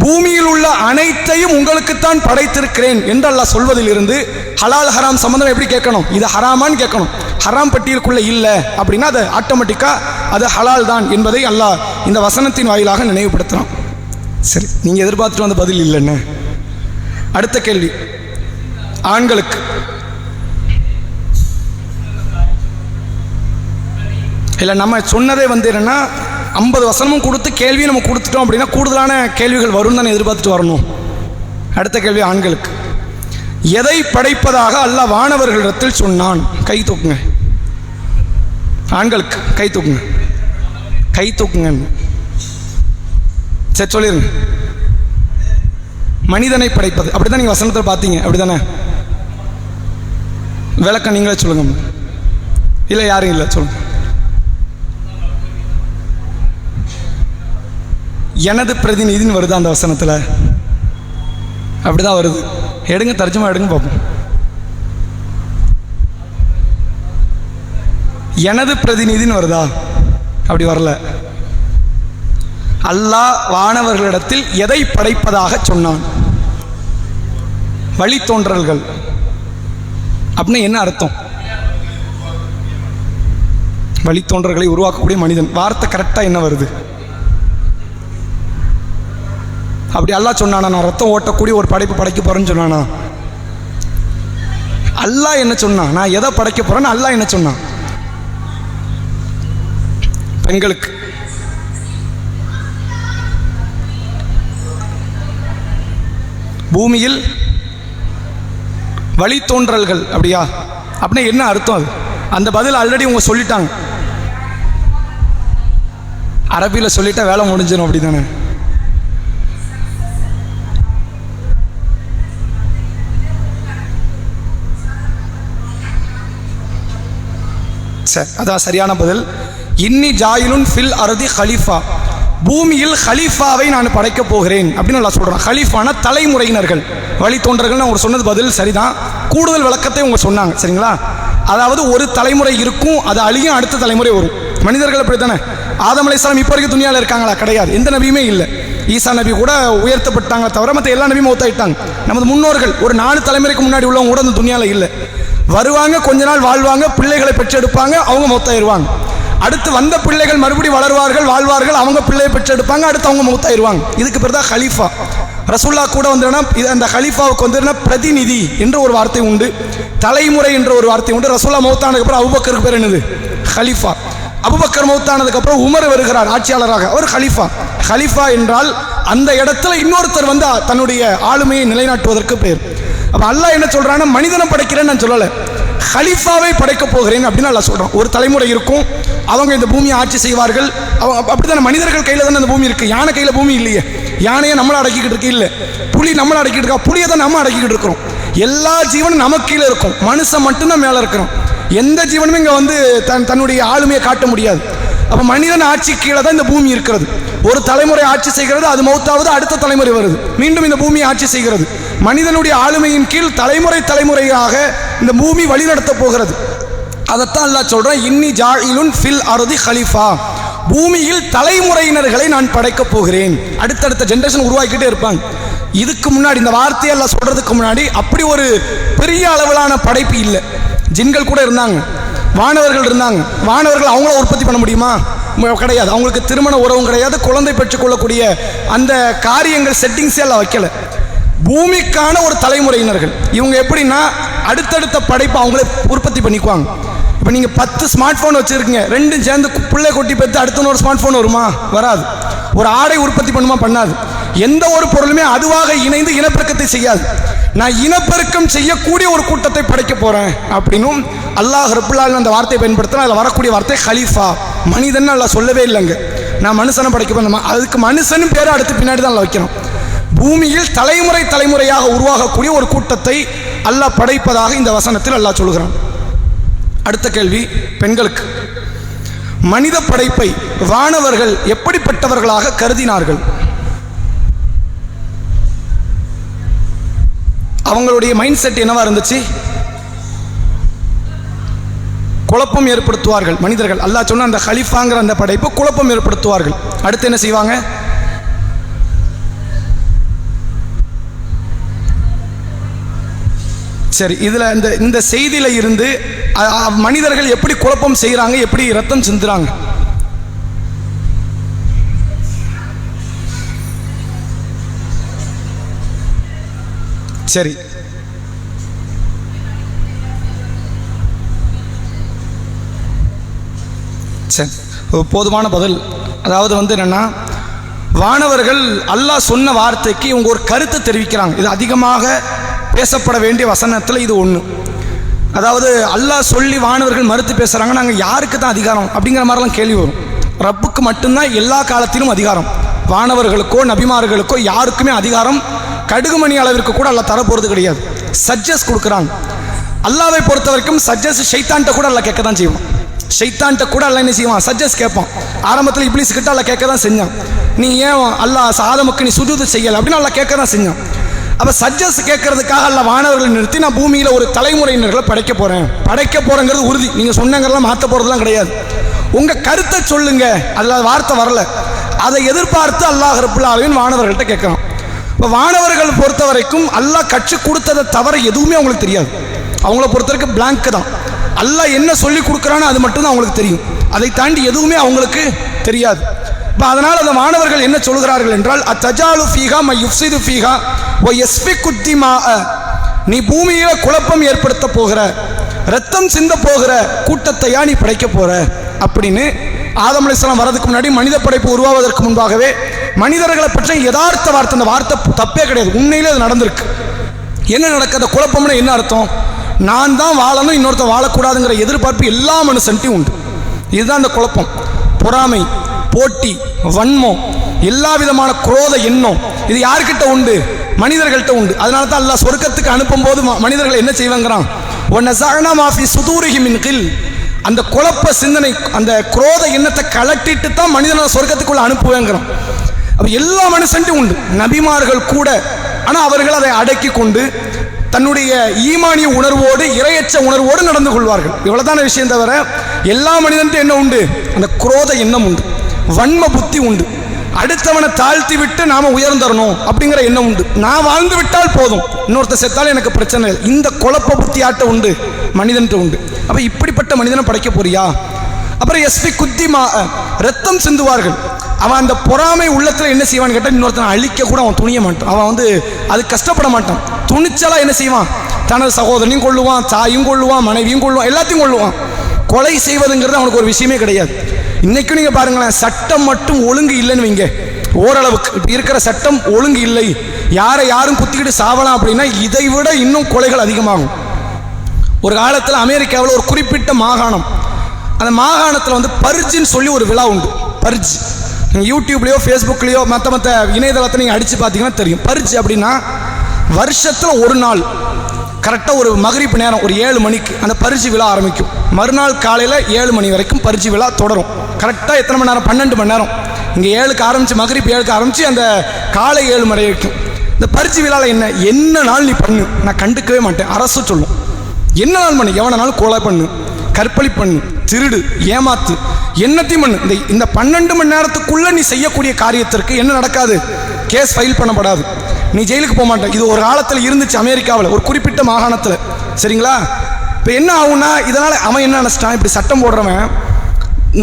பூமியில் உள்ள அனைத்தையும் உங்களுக்குத்தான் படைத்திருக்கிறேன் என்று அல்லாஹ் சொல்வதில் இருந்து ஹலால் ஹராம் சம்பந்தம் எப்படி கேட்கணும், இது ஹராமான்னு கேட்கணும். ஹராம் பட்டியலுக்குள்ள இல்லை அப்படின்னா அது ஆட்டோமேட்டிக்கா அது ஹலால் தான் என்பதை அல்லாஹ் இந்த வசனத்தின் வாயிலாக நினைவுபடுத்துறான். சரி, நீங்க எதிர்பார்த்துட்டு வந்த பதில் இல்லைன்னு. அடுத்த கேள்வி ஆண்களுக்கு. இல்லை, நம்ம சொன்னதே என்னன்னா 50 வசனமும் கொடுத்து கேள்வியும் நம்ம கொடுத்துட்டோம் அப்படின்னா கூடுதலான கேள்விகள் வரும் தானே எதிர்பார்த்துட்டு வரணும். அடுத்த கேள்வி ஆண்களுக்கு. எதை படைப்பதாக அல்லாஹ் வானவர்களிடத்தில் சொன்னான்? கை தூக்குங்க. ஆண்களுக்கு கை தூக்குங்க, கை தூக்குங்க. சரி, சொல்லிருங்க. மனிதனை படைப்பது, அப்படிதான் நீங்க வசனத்தில் பார்த்தீங்க, அப்படிதானே? விளக்கம் நீங்களே சொல்லுங்க. இல்லை, யாரும் இல்லை, சொல்லுங்க. எனது பிரதிநிதின்னு வருது அந்த வசனத்தில், அப்படிதான் வருது. எடுங்க, தர்ஜுமா எடுங்க பார்ப்போம். எனது பிரதிநிதின்னு வருதா? அப்படி வரல. அல்லாஹ் வானவர்களிடத்தில் எதை படைப்பதாக சொன்னான்? வழித்தோன்றல்கள். அப்படின்னா என்ன அர்த்தம்? வழித்தோன்றல்களை உருவாக்கக்கூடிய மனிதன். வார்த்தை கரெக்டா என்ன வருது? அப்படி அல்லாஹ் சொன்னானா, நான் ரத்தம் ஓட்டக்கூடிய ஒரு படைப்பு படைக்க போறேன்னு சொன்னானா? அல்லாஹ் என்ன சொன்னான்? நான் எதை படைக்க போறேன்னு அல்லாஹ் என்ன சொன்னான்? பெண்களுக்கு பூமியில் வழித்தோன்றல்கள், அப்படியா? அப்படின்னா என்ன அர்த்தம்? அது அந்த பதில் ஆல்ரெடி உங்க சொல்லிட்டாங்க. அரபியில் சொல்லிட்டா வேலை முடிஞ்சிடும், அப்படி தானே? சரி, அதான் சரியான பதில். இன்னி ஜாயிலுன் ஃபில் அர்தி ஹலீஃபா, பூமியில் ஹலீஃபாவை நான் படைக்க போகிறேன் அப்படின்னு நல்லா சொல்கிறேன். ஹலீஃபான தலைமுறையினர்கள், வழித்தோன்றர்கள். அவங்க சொன்னது பதில் சரிதான். கூடுதல் விளக்கத்தை அவங்க சொன்னாங்க. சரிங்களா? அதாவது ஒரு தலைமுறை இருக்கும், அது அழியும், அடுத்த தலைமுறை வரும். மனிதர்கள் அப்படி தானே? ஆதம் அலைஹிஸ்ஸலாம் இப்போ வரைக்கும் துனியாவில் இருக்காங்களா? கிடையாது. எந்த நபியுமே இல்லை. ஈசா நபி கூட உயர்த்தப்பட்டாங்க தவிர மற்ற எல்லா நபியும் மௌத்தாயிட்டாங்க. நமது முன்னோர்கள் ஒரு 4 தலைமுறைக்கு முன்னாடி உள்ளவங்க கூட அந்த துனியாவில் இல்லை. வருவாங்க, கொஞ்ச நாள் வாழ்வாங்க, பிள்ளைகளை பெற்றெடுப்பாங்க, அவங்க மௌத்தாயிருவாங்க. அடுத்து வந்த பிள்ளைகள் மறுபடியும் வளர்வார்கள், வாழ்வார்கள், அவங்க பிள்ளையை பெற்றெடுப்பாங்க, அடுத்து அவங்க மௌத்தாயிருவாங்க. இதுக்கு பேர் தான் ஹலீஃபா. ரசூல்லா கூட வந்துன்னா அந்த ஹலீஃபாவுக்கு வந்து பிரதிநிதி என்ற ஒரு வார்த்தை உண்டு, தலைமுறை என்ற ஒரு வார்த்தை உண்டு. ரசூல்லா மௌத்தானதுக்கு அப்புறம் அபூபக்கருக்கு பேர் என்னது? ஹலீஃபா. அபூபக்கர் மௌத்தானதுக்கு அப்புறம் உமர் வருகிறார் ஆட்சியாளராக, அவர் ஹலீஃபா. ஹலீஃபா என்றால் அந்த இடத்துல இன்னொருத்தர் வந்து தன்னுடைய ஆளுமையை நிலைநாட்டுவதற்கு பேர். அப்ப அல்லாஹ் என்ன சொல்றான்னா, மனிதனை படைக்கிறேன்னு நான் சொல்லலை, ஹலீஃபாவை படைக்க போகிறேன் அப்படின்னு அல்லாஹ் சொல்றான். ஒரு தலைமுறை இருக்கும், அவங்க இந்த பூமியை ஆட்சி செய்வார்கள். அவங்க அப்படித்தானே, மனிதர்கள் கையில் தானே அந்த பூமி இருக்கு. யானை கையில் பூமி இல்லையே. யானையை நம்மளை அடக்கிக்கிட்டு இருக்கு இல்லை, புலி நம்மளை அடக்கிட்டு இருக்கா, புலியை தான் நம்ம அடக்கிக்கிட்டு இருக்கிறோம். எல்லா ஜீவனும் நமக்கு கீழே இருக்கும், மனுஷன் மட்டும்தான் மேலே இருக்கிறோம். எந்த ஜீவனுமே இங்கே வந்து தன்னுடைய ஆளுமையை காட்ட முடியாது. அப்போ மனிதன் ஆட்சி கீழே தான் இந்த பூமி இருக்கிறது. ஒரு தலைமுறை ஆட்சி செய்கிறது, அது மௌத்தாவது, அடுத்த தலைமுறை வருது, மீண்டும் இந்த பூமியை ஆட்சி செய்கிறது. மனிதனுடைய ஆளுமையின் கீழ் தலைமுறை தலைமுறையாக இந்த பூமி வழிநடத்த போகிறது. அதைத்தான் அல்லாஹ் சொல்றான், இன்னி ஜாயிலுன் ஃபில் அர்தி ஹலீஃபா, பூமியில் தலைமுறையினர்களை நான் படைக்க போகிறேன். அடுத்தடுத்த ஜெனரேஷன் உருவாக்கிட்டே இருப்பாங்க. இதுக்கு முன்னாடி இந்த வார்த்தையை எல்லாம் சொல்றதுக்கு முன்னாடி அப்படி ஒரு பெரிய அளவிலான படைப்பு இல்லை. ஜின்கள் கூட இருந்தாங்க, வானவர்கள் இருந்தாங்க. வானவர்கள் அவங்கள உற்பத்தி பண்ண முடியுமா? கிடையாது. அவங்களுக்கு திருமண உறவும் கிடையாது, குழந்தை பெற்றுக்கொள்ளக்கூடிய அந்த காரியங்கள் செட்டிங்ஸே எல்லாம் வைக்கல. பூமிக்கான ஒரு தலைமுறையினர்கள் இவங்க. எப்படின்னா அடுத்தடுத்த படைப்பை அவங்களே உற்பத்தி பண்ணிக்குவாங்க. இப்போ நீங்கள் 10 ஸ்மார்ட் ஃபோன் வச்சுருக்கீங்க, ரெண்டும் சேர்ந்து பிள்ளை கொட்டி பெற்று அடுத்த ஒரு ஸ்மார்ட் ஃபோன் வருமா? வராது. ஒரு ஆடை உற்பத்தி பண்ணுமா? பண்ணாது. எந்த ஒரு பொருளுமே அதுவாக இணைந்து இனப்பெருக்கத்தை செய்யாது. நான் இனப்பெருக்கம் செய்யக்கூடிய ஒரு கூட்டத்தை படைக்க போகிறேன் அப்படின்னும் அல்லாஹ் ரப்புல் ஆலமீன் அந்த வார்த்தையை பயன்படுத்தினா அதில் வரக்கூடிய வார்த்தை ஹலீஃபா. மனிதன் அல்லாஹ் சொல்லவே இல்லைங்க, நான் மனுஷனை படைக்க போகிறேன். அதுக்கு மனுஷனும் பேரை அடுத்து பின்னாடி தான் வைக்கிறோம். பூமியில் தலைமுறை தலைமுறையாக உருவாகக்கூடிய ஒரு கூட்டத்தை அல்லாஹ் படைப்பதாக இந்த வசனத்தில் அல்லாஹ் சொல்கிறான். அடுத்த கேள்வி பெண்களுக்கு. மனித படைப்பை வானவர்கள் எப்படிப்பட்டவர்களாக கருதினார்கள்? அவங்களுடைய மைண்ட் செட் என்னவா இருந்துச்சு? குழப்பம் ஏற்படுத்துவார்கள் மனிதர்கள். அல்லாஹ் சொன்ன அந்த ஹலீஃபாங்கிற அந்த படைப்பு குழப்பம் ஏற்படுத்துவார்கள். அடுத்து என்ன செய்வாங்க? சரி, இதுல இந்த செய்தியில இருந்து மனிதர்கள் எப்படி குழப்பம் செய்யறாங்க, எப்படி ரத்தம் சிந்துறாங்க? சரி, சரி, போதுமான பதில். அதாவது வந்து என்னன்னா, வானவர்கள் அல்லாஹ் சொன்ன வார்த்தைக்கு இவங்க ஒரு கருத்தை தெரிவிக்கிறாங்க. இது அதிகமாக பேசப்பட வேண்டிய வசனத்தில் இது ஒன்று. அதாவது அல்லாஹ் சொல்லி வானவர்கள் மறுத்து பேசுகிறாங்க, நாங்கள் யாருக்கு தான் அதிகாரம் அப்படிங்கிற மாதிரிலாம் கேள்வி வரும். ரப்புக்கு மட்டும்தான் எல்லா காலத்திலும் அதிகாரம். வானவர்களுக்கோ நபிமார்களுக்கோ யாருக்குமே அதிகாரம் கடுகுமணி அளவிற்கு கூட அல்லாஹ் தர போகிறது கிடையாது. சஜ்ஜஸ் கொடுக்குறாங்க. அல்லாவை பொறுத்த வரைக்கும் சஜ்ஜஸ் ஷைத்தான்ட்ட கூட அல்லாஹ் கேட்க தான் செய்வான். ஷைத்தான்ட்ட கூட அல்லாஹ் என்ன செய்வான்? சஜ்ஜஸ் கேட்பான். ஆரம்பத்தில் இப்லீஸ் கிட்ட அல்லாஹ் கேட்க தான் செஞ்சான், நீ ஏன் அல்லாஹ் ஆதமுக்கு நீ சுஜூது செய்யலை அப்படின்னு அல்லாஹ் கேட்க தான் செஞ்சான். அப்போ சஜ்ஜஸ் கேட்கறதுக்காக அல்லாஹ் வானவர்களை நிறுத்தி நான் பூமியில் ஒரு தலைமுறையினர்களை படைக்க போறேங்கிறது உறுதி. நீங்கள் சொன்னங்கிறலாம் மாற்ற போகிறதுலாம் கிடையாது. உங்கள் கருத்தை சொல்லுங்க, அதில் வார்த்தை வரல, அதை எதிர்பார்த்து அல்லாஹ் ரப்புல் ஆலமீன் வானவர்கள்ட்ட கேட்குறான். இப்போ வானவர்கள் பொறுத்த வரைக்கும் அல்லாஹ் கற்றுக் கொடுத்ததை தவிர எதுவுமே அவங்களுக்கு தெரியாது. அவங்கள பொறுத்த வரைக்கும் பிளாங்க் தான். அல்லாஹ் என்ன சொல்லி கொடுக்குறான்னு அது மட்டும்தான் அவங்களுக்கு தெரியும். அதை தாண்டி எதுவுமே அவங்களுக்கு தெரியாது. இப்போ அதனால் அந்த மாணவர்கள் என்ன சொல்கிறார்கள் என்றால், அத்தஜாலு ஃபீஹா மை யுஃப்ஸிது ஃபீஹா வ யஸ்ஃபிகு திமாஅ, நீ பூமியில் குழப்பம் ஏற்படுத்த போகிற, ரத்தம் சிந்த போகிற கூட்டத்தையா நீ படைக்க போற அப்படின்னு ஆதம் அலைஹிஸ்ஸலாம் வரதுக்கு முன்னாடி மனித படைப்பு உருவாவதற்கு முன்பாகவே மனிதர்களை பற்றி யதார்த்த வார்த்தை, அந்த வார்த்தை தப்பே கிடையாது, உண்மையிலே அது நடந்திருக்கு. என்ன நடக்காத குழப்பம்னு என்ன அர்த்தம்? நான் தான் வாழணும், இன்னொருத்தர் வாழக்கூடாதுங்கிற எதிர்பார்ப்பு எல்லா மனுஷன்ட்டையும் உண்டு. இதுதான் அந்த குழப்பம். பொறாமை, போட்டி, வன்மம், எல்லா விதமான குரோத எண்ணம் இது யார்கிட்ட உண்டு? மனிதர்கள்ட்ட உண்டு. அதனால தான் அல்லாஹ் சொர்க்கத்துக்கு அனுப்பும் போது மனிதர்கள் என்ன செய்வாங்கிறான்? அந்த குழப்ப சிந்தனை, அந்த குரோத எண்ணத்தை கலட்டிட்டு தான் மனிதனை சொர்க்கத்துக்குள்ள அனுப்புவேங்கிறான். அப்ப எல்லா மனுஷன்ட்டும் உண்டு, நபிமார்கள் கூட. ஆனால் அவர்கள் அதை அடக்கி கொண்டு தன்னுடைய ஈமானிய உணர்வோடு, இரையச்ச உணர்வோடு நடந்து கொள்வார்கள். இவ்வளவுதான விஷயம். தவிர எல்லா மனிதன்ட்டும் என்ன உண்டு? அந்த குரோத எண்ணம் உண்டு, வன்ம புத்தி உண்டு. அடுத்தவனை தாழ்த்தி விட்டு நாம உயர்ந்தரணும் அப்படிங்கிற எண்ணம் உண்டு. நான் வாழ்ந்து விட்டால் போதும், இன்னொருத்த செத்தாலும் எனக்கு பிரச்சனை இல்லை. இந்த குழப்ப புத்தி ஆட்ட உண்டு, மனிதன்ட்டு உண்டு. அப்ப இப்படிப்பட்ட மனிதனை படைக்க போறியா? அப்புறம் எஸ்பி குத்திமா, ரத்தம் சிந்துவார்கள். அவன் அந்த பொறாமை உள்ளத்துல என்ன செய்வான்னு கேட்டால், இன்னொருத்தனை அழிக்க கூட அவன் துணிய மாட்டான். அவன் அது கஷ்டப்பட மாட்டான். துணிச்சலா என்ன செய்வான்? தனது சகோதரனையும் கொள்ளுவான், தாயும் கொள்ளுவான், மனைவியும் கொள்ளுவான், எல்லாத்தையும் கொள்ளுவான். கொலை செய்வதுங்கிறது அவனுக்கு ஒரு விஷயமே கிடையாது. இன்னைக்கும் நீங்க பாருங்களேன், சட்டம் மட்டும் ஒழுங்கு இல்லைன்னு வைங்க, ஓரளவுக்கு இப்ப இருக்கிற சட்டம் ஒழுங்கு இல்லை, யாரை யாரும் குத்திக்கிட்டு சாவலாம் அப்படின்னா இதை விட இன்னும் கொலைகள் அதிகமாகும். ஒரு காலத்தில் அமெரிக்காவில் ஒரு குறிப்பிட்ட மாகாணம், அந்த மாகாணத்தில் பர்ஜின்னு சொல்லி ஒரு விழா உண்டு. பர்ஜ் நீங்கள் யூடியூப்லேயோ ஃபேஸ்புக்லேயோ மற்ற இணையதளத்தை நீங்கள் அடித்து பார்த்தீங்கன்னா தெரியும். பர்ஜ் அப்படின்னா வருஷத்தில் ஒரு நாள் கரெக்டாக ஒரு மகரிப்பு நேரம் ஒரு 7 மணிக்கு அந்த பரிசு விழா ஆரம்பிக்கும். மறுநாள் காலையில் 7 மணி வரைக்கும் பரிசு விழா தொடரும். கரெக்டாக எத்தனை மணி நேரம்? 12 மணி நேரம். இங்கே 7க்கு ஆரம்பித்து, மகரிப்பு 7க்கு ஆரம்பித்து அந்த காலை 7 மணி வரைக்கும். இந்த பரிசு விழாவில் என்ன நாள் நீ பண்ணு, நான் கண்டுக்கவே மாட்டேன். அரசு சொல்லும் என்ன நாள் பண்ணு, எவனாலும் கொலை பண்ணு, கற்பழி பண்ணு, திருடு, ஏமாத்து, என்னத்தையும் பண்ணு. இந்த 12 மணி நேரத்துக்குள்ள நீ செய்யக்கூடிய காரியத்திற்கு என்ன நடக்காது? கேஸ் ஃபைல் பண்ணப்படாது, நீ ஜெயிலுக்கு போக மாட்டேன். இது ஒரு காலத்தில் இருந்துச்சு அமெரிக்காவில், ஒரு குறிப்பிட்ட மாகாணத்தில். சரிங்களா? இப்போ என்ன ஆகும்னா, இதனால் அவன் என்ன நினச்சிட்டான், இப்படி சட்டம் போடுறவன்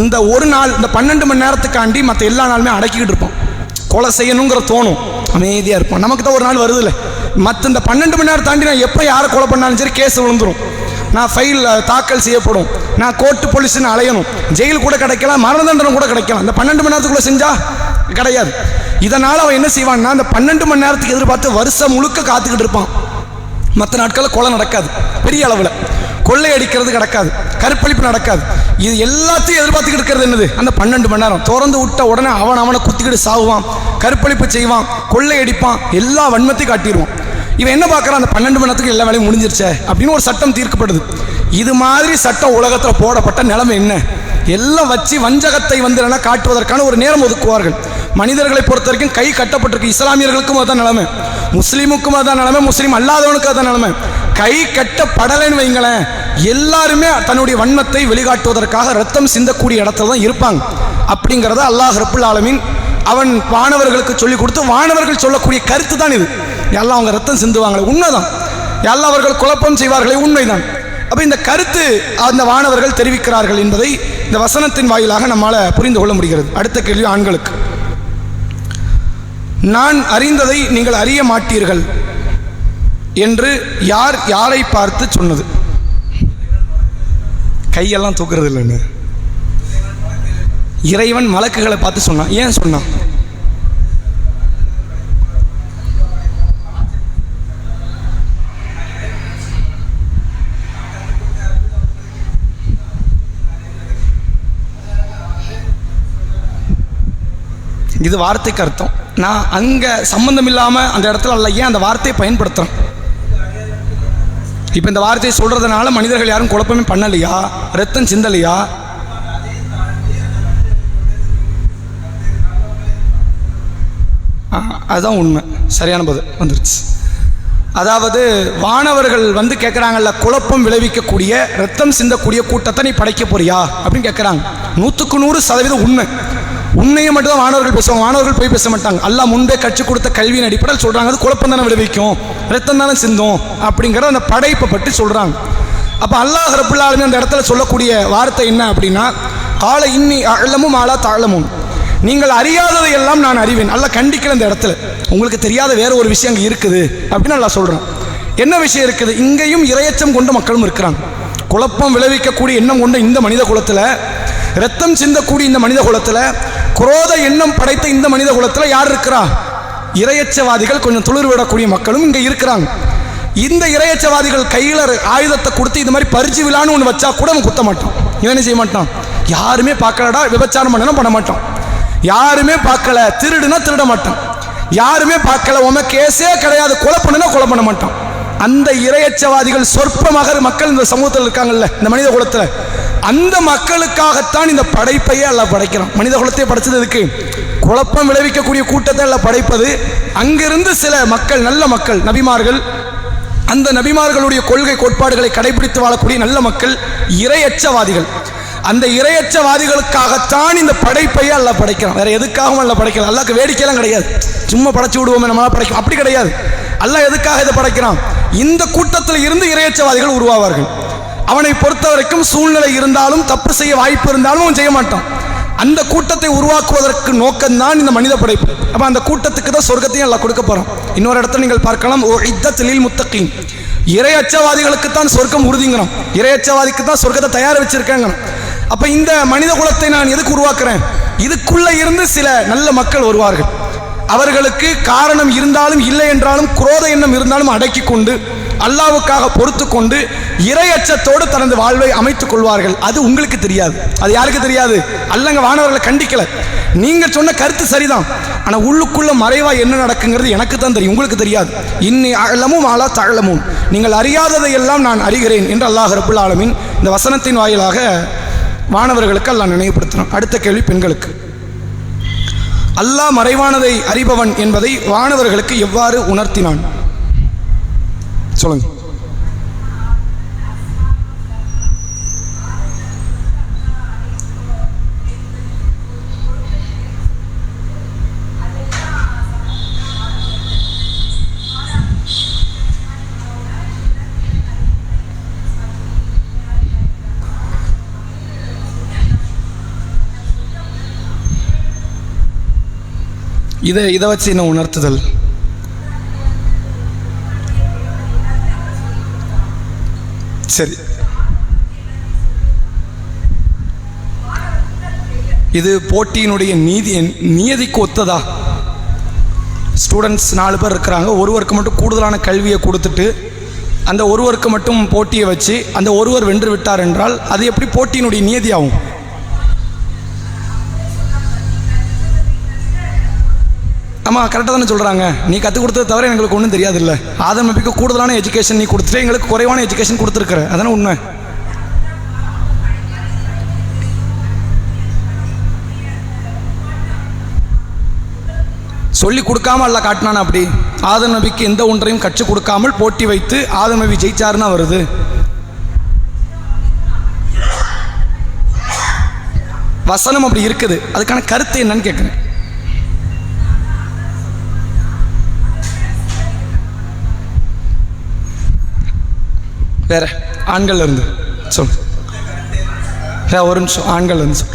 இந்த ஒரு நாள், இந்த 12 மணி நேரத்துக்காண்டி மற்ற எல்லா நாளுமே அடக்கிக்கிட்டு இருப்பான். கொலை செய்யணுங்கிற தோணும், அமைதியாக இருப்பான். நமக்கு தான் ஒரு நாள் வருது இல்லை, மற்ற இந்த 12 மணி நேரம் தாண்டி நான் எப்போ யாரை கொலை பண்ணாலும் சரி கேஸ் விழுந்துடும், நான் ஃபைல் தாக்கல் செய்யப்படும், நான் கோர்ட்டு போலீஸ்ன்னு அலையணும், ஜெயில் கூட கிடைக்கலாம், மரண தண்டனை கூட கிடைக்கலாம். இந்த 12 மணி நேரத்துக்குள்ளே செஞ்சா கிடையாது. இதனால் அவன் என்ன செய்வான்னா, அந்த 12 மணி நேரத்துக்கு எதிர்பார்த்து வருஷம் முழுக்க காத்துக்கிட்டு இருப்பான். மற்ற நாட்களில் கொலை நடக்காது, பெரிய அளவில் கொள்ளை அடிக்கிறது நடக்காது, கற்பழிப்பு நடக்காது. இது எல்லாத்தையும் எதிர்பார்த்துக்கிட்டு இருக்கிறது என்னது? அந்த 12 மணி நேரம். திறந்து விட்ட உடனே அவனை குத்திக்கிட்டு சாவுவான், கற்பழிப்பு செய்வான், கொள்ளை அடிப்பான், எல்லா வன்மத்தையும் காட்டிடுவான். இவன் என்ன பார்க்குறான்? அந்த 12 மணி நேரத்துக்கு எல்லா வேலையும் முடிஞ்சிருச்சே அப்படின்னு ஒரு சட்டம் தீர்க்கப்படுது. இது மாதிரி சட்டம் உலகத்தில் போடப்பட்ட நிலைமை என்ன? எல்லாம் வச்சு வஞ்சகத்தை காட்டுவதற்கான ஒரு நேரம் ஒதுக்குவார்கள். மனிதர்களை பொறுத்த வரைக்கும் கை கட்டப்பட்டிருக்கு. இஸ்லாமியர்களுக்கும் அதுதான் நிலைமை, முஸ்லீமுக்கும் அதுதான் நிலைமை, முஸ்லீம் அல்லாதவனுக்கும் அதுதான் நிலைமை. கை கட்டப்படலைன்னு வைங்களேன், எல்லாருமே தன்னுடைய வன்மத்தை வெளிக்காட்டுவதற்காக ரத்தம் சிந்தக்கூடிய இடத்துல தான் இருப்பாங்க. அப்படிங்கிறத அல்லாஹ் ரப்புல் ஆலமீன் அவன் வானவர்களுக்கு சொல்லிக் கொடுத்து, வானவர்கள் சொல்லக்கூடிய கருத்து தான் இது. எல்லாம் அவங்க ரத்தம் சிந்துவாங்களே, உண்மைதான். எல்லாம் அவர்கள் குழப்பம் செய்வார்களே, உண்மைதான். அப்போ இந்த கருத்து அந்த வானவர்கள் தெரிவிக்கிறார்கள் என்பதை இந்த வசனத்தின் வாயிலாக நம்மால் புரிந்து கொள்ள முடிகிறது. அடுத்த கேள்வி ஆண்களுக்கு. நான் அறிந்ததை நீங்கள் அறிய மாட்டீர்கள் என்று யாரை பார்த்து சொன்னது? கையெல்லாம் தூக்குறது இல்லைன்னு இறைவன் மலக்குகளை பார்த்து சொன்னான். ஏன் சொன்னான்? இது வார்த்தைக்கு அர்த்தம். நான் அங்கே சம்பந்தம் இல்லாமல் அந்த இடத்துல அல்ல, ஏன் அந்த வார்த்தையை பயன்படுத்துகிறேன்? இப்போ இந்த வார்த்தையை சொல்கிறதுனால மனிதர்கள் யாரும் குழப்பமே பண்ணலையா, ரத்தம் சிந்தலையா? அதுதான் உண்மை, சரியான பதில் வந்துருச்சு. அதாவது வானவர்கள் கேட்குறாங்கல்ல, குழப்பம் விளைவிக்கக்கூடிய ரத்தம் சிந்தக்கூடிய கூட்டத்தை நீ படைக்க போறியா அப்படின்னு கேட்குறாங்க. 100க்கு 100% உண்மை. உண்மையை மட்டும் தான் வானவர்கள் பேசுவாங்க, வானவர்கள் போய் பேச மாட்டாங்க. அல்லாஹ் முன்பே கற்றுக் கொடுத்த கல்வியின் அடிப்படையில் சொல்கிறாங்க, அது குழப்பம் தானே விளைவிக்கும், ரத்தம் தானே சிந்தும் அப்படிங்கிற அந்த படைப்பை பற்றி சொல்கிறாங்க. அப்போ அல்லாஹ் ரப்புல் ஆலமீன் அந்த இடத்துல சொல்லக்கூடிய வார்த்தை என்ன அப்படின்னா, கால இன்னி அலமும் ஆலா தாழமும், நீங்கள் அறியாததை எல்லாம் நான் அறிவேன். அல்லாஹ் கண்டிக்கிற இந்த இடத்துல உங்களுக்கு தெரியாத வேற ஒரு விஷயம் அங்கே இருக்குது அப்படின்னு அல்லாஹ் சொல்கிறான். என்ன விஷயம் இருக்குது? இங்கேயும் இரையச்சம் கொண்ட மக்களும் இருக்கிறாங்க. குழப்பம் விளைவிக்கக்கூடிய எண்ணம் கொண்ட இந்த மனித குலத்தில், ரத்தம் சிந்தக்கூடிய இந்த மனித குலத்தில், குரோத எண்ணம் படைத்த இந்த மனித குலத்தில் யார் இருக்கிறா? இரையச்சவாதிகள், கொஞ்சம் துளிர் விடக்கூடிய மக்களும் இங்கே இருக்கிறாங்க. இந்த இரையச்சவாதிகள் கையில் ஆயுதத்தை கொடுத்து இந்த மாதிரி பரிச்சு விழான்னு ஒன்று வச்சா கூட அவன் குத்த மாட்டான். இவன் என்ன செய்ய மாட்டான்? யாருமே பார்க்கலடா விபச்சாரம் பண்ணணும் பண்ண மாட்டான், யாருமே பார்க்கல திருடுனா திருட மாட்டான், யாருமே பார்க்கல உன் கேஸே கிடையாது கொலை பண்ணுனா கொலை பண்ண மாட்டான். அந்த இரையச்சவாதிகள் சொற்பமாக மக்கள் இந்த சமூகத்தில் இருக்காங்கல்ல, இந்த மனித குலத்தில், அந்த மக்களுக்காகத்தான் இந்த படைப்பையே அல்லாஹ் படைக்கிறான். மனித குலத்தை படைச்சதுக்கு குழப்பம் விளைவிக்கக்கூடிய கூட்டத்தை எல்லாம் படைப்பது. அங்கிருந்து சில மக்கள், நல்ல மக்கள், நபிமார்கள், அந்த நபிமார்களுடைய கொள்கை கோட்பாடுகளை கடைபிடித்து வாழக்கூடிய நல்ல மக்கள் இரையச்சவாதிகள். அந்த இரையச்சவாதிகளுக்காகத்தான் இந்த படைப்பையே அல்லாஹ் படைக்கிறான். வேற எதுக்காகவும் அல்லாஹ் படைக்கிறான். அல்லாஹ்க்கு வேடிக்கையெல்லாம் கிடையாது, சும்மா படைச்சு விடுவோமே நம்மளால படைக்கும் அப்படி கிடையாது. அல்லாஹ் எதுக்காக இதை படைக்கிறான்? இந்த கூட்டத்தில் இருந்து இரையச்சவாதிகள் உருவாவார்கள். அவனை பொறுத்த வரைக்கும் சூழ்நிலை இருந்தாலும் தப்பு செய்ய வாய்ப்பு இருந்தாலும் அவன் செய்ய மாட்டான். அந்த கூட்டத்தை உருவாக்குவதற்கு நோக்கம்தான் இந்த மனித படைப்பு. அப்போ அந்த கூட்டத்துக்கு தான் சொர்க்கத்தையும் எல்லாம் கொடுக்க போகிறோம். இன்னொரு இடத்துல நீங்கள் பார்க்கலாம், ஓ இத்தலில் முத்தகீன், இறை அச்சவாதிகளுக்கு தான் சொர்க்கம் உறுதிங்கிறோம், இறை அச்சவாதிக்கு தான் சொர்க்கத்தை தயார் வச்சிருக்காங்க. அப்போ இந்த மனித குலத்தை நான் எதுக்கு உருவாக்குறேன்? இதுக்குள்ள இருந்து சில நல்ல மக்கள் வருவார்கள். அவர்களுக்கு காரணம் இருந்தாலும் இல்லை என்றாலும் குரோத எண்ணம் இருந்தாலும் அடக்கி கொண்டு அல்லாஹ்வுக்காக பொறுத்து கொண்டு இறையச்சத்தோடு தனது வாழ்வை அமைத்துக் கொள்வார்கள். அது உங்களுக்கு தெரியாது. அது யாருக்கு தெரியாது? அல்லாஹ் வானவர்களை கண்டிக்கல, நீங்க சொன்ன கருத்து சரிதான், ஆனா உள்ளுக்குள்ள மறைவா என்ன நடக்குங்கிறது எனக்கு தான் தெரியும், உங்களுக்கு தெரியாது. இன்னி அலமும் அலா தஅலமும், நீங்கள் அறியாததை எல்லாம் நான் அறிகிறேன் என்று அல்லாஹ் ரப்புல் ஆலமீன் இந்த வசனத்தின் வாயிலாக வானவர்களுக்கு அல்லாஹ் நினைவுபடுத்துறான். அடுத்த கேள்வி பெண்களுக்கு. அல்லாஹ் மறைவானதை அறிபவன் என்பதை வானவர்களுக்கு எவ்வாறு உணர்த்தினான்? சொல்லுங்க. இதை வச்சு என்ன உணர்த்துதல்? சரி, இது போட்டியினுடைய நியதிக்கு ஒத்ததா? ஸ்டூடெண்ட்ஸ் 4 பேர் இருக்கிறாங்க, ஒருவருக்கு மட்டும் கூடுதலான கல்வியை கொடுத்துட்டு அந்த ஒருவருக்கு மட்டும் போட்டியை வச்சு அந்த ஒருவர் வென்று விட்டார் என்றால் அது எப்படி போட்டியினுடைய நியதி ஆகும்? ஆமாம், கரெக்டாக தானே சொல்கிறாங்க. நீ கற்றுக் கொடுத்தது தவிர எங்களுக்கு ஒன்றும் தெரியாது இல்லை. ஆதம் நபிக்கு கூடுதலான எஜுகேஷன் நீ கொடுத்துட்டு எங்களுக்கு குறைவான எஜுகேஷன் கொடுத்துருக்குற, அதானே உண்மை. சொல்லி கொடுக்காம அல்ல காட்டினான். அப்படி ஆதம் நபிக்கு எந்த ஒன்றையும் கற்றுக் கொடுக்காமல் போட்டி வைத்து ஆதம் நபி ஜெயிச்சாருன்னா வருது. வசனம் அப்படி இருக்குது, அதுக்கான கருத்து என்னன்னு கேட்குறேன். வேற ஆண்கள் இருந்து சொல். ஒரு நிமிஷம், ஆண்கள் இருந்து சொல்.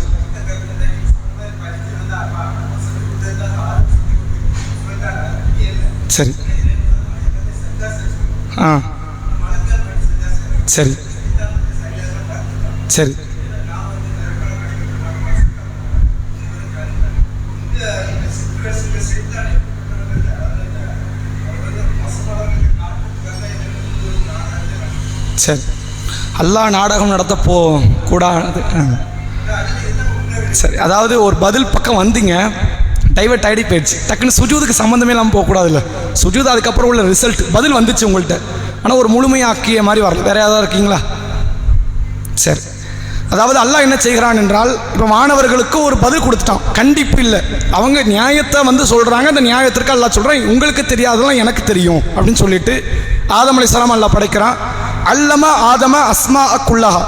சரி, சரி சரி சரி. அல்லாஹ் நாடகம் நடத்த கூடாது. சரி, அதாவது ஒரு பதில் பக்கம் வந்தீங்க, டைவர்ட் ஆகிடி போயிடுச்சு. டக்குன்னு சுஜூதுக்கு சம்மந்தமே இல்லாமல் போகக்கூடாதுல்ல. சுஜூது அதுக்கப்புறம் உள்ள ரிசல்ட் பதில் வந்துச்சு உங்கள்கிட்ட, ஆனால் ஒரு முழுமையாக்கிய மாதிரி வரல. வேற ஏதாவது இருக்கீங்களா? சரி, அதாவது அல்லாஹ் என்ன செய்கிறான் என்றால், இப்போ மாணவர்களுக்கு ஒரு பதில் கொடுத்துட்டான், கண்டிப்பு இல்லை. அவங்க நியாயத்தை சொல்கிறாங்க, அந்த நியாயத்திற்கு அல்லாஹ் சொல்கிறான் உங்களுக்கு தெரியாதெல்லாம் எனக்கு தெரியும் அப்படின்னு சொல்லிட்டு ஆதம் அலைஹிஸ்ஸலாம் அல்லாஹ் படைக்கிறான். அல்லம ஆதம அஸ்மா அக்குல்லஹா,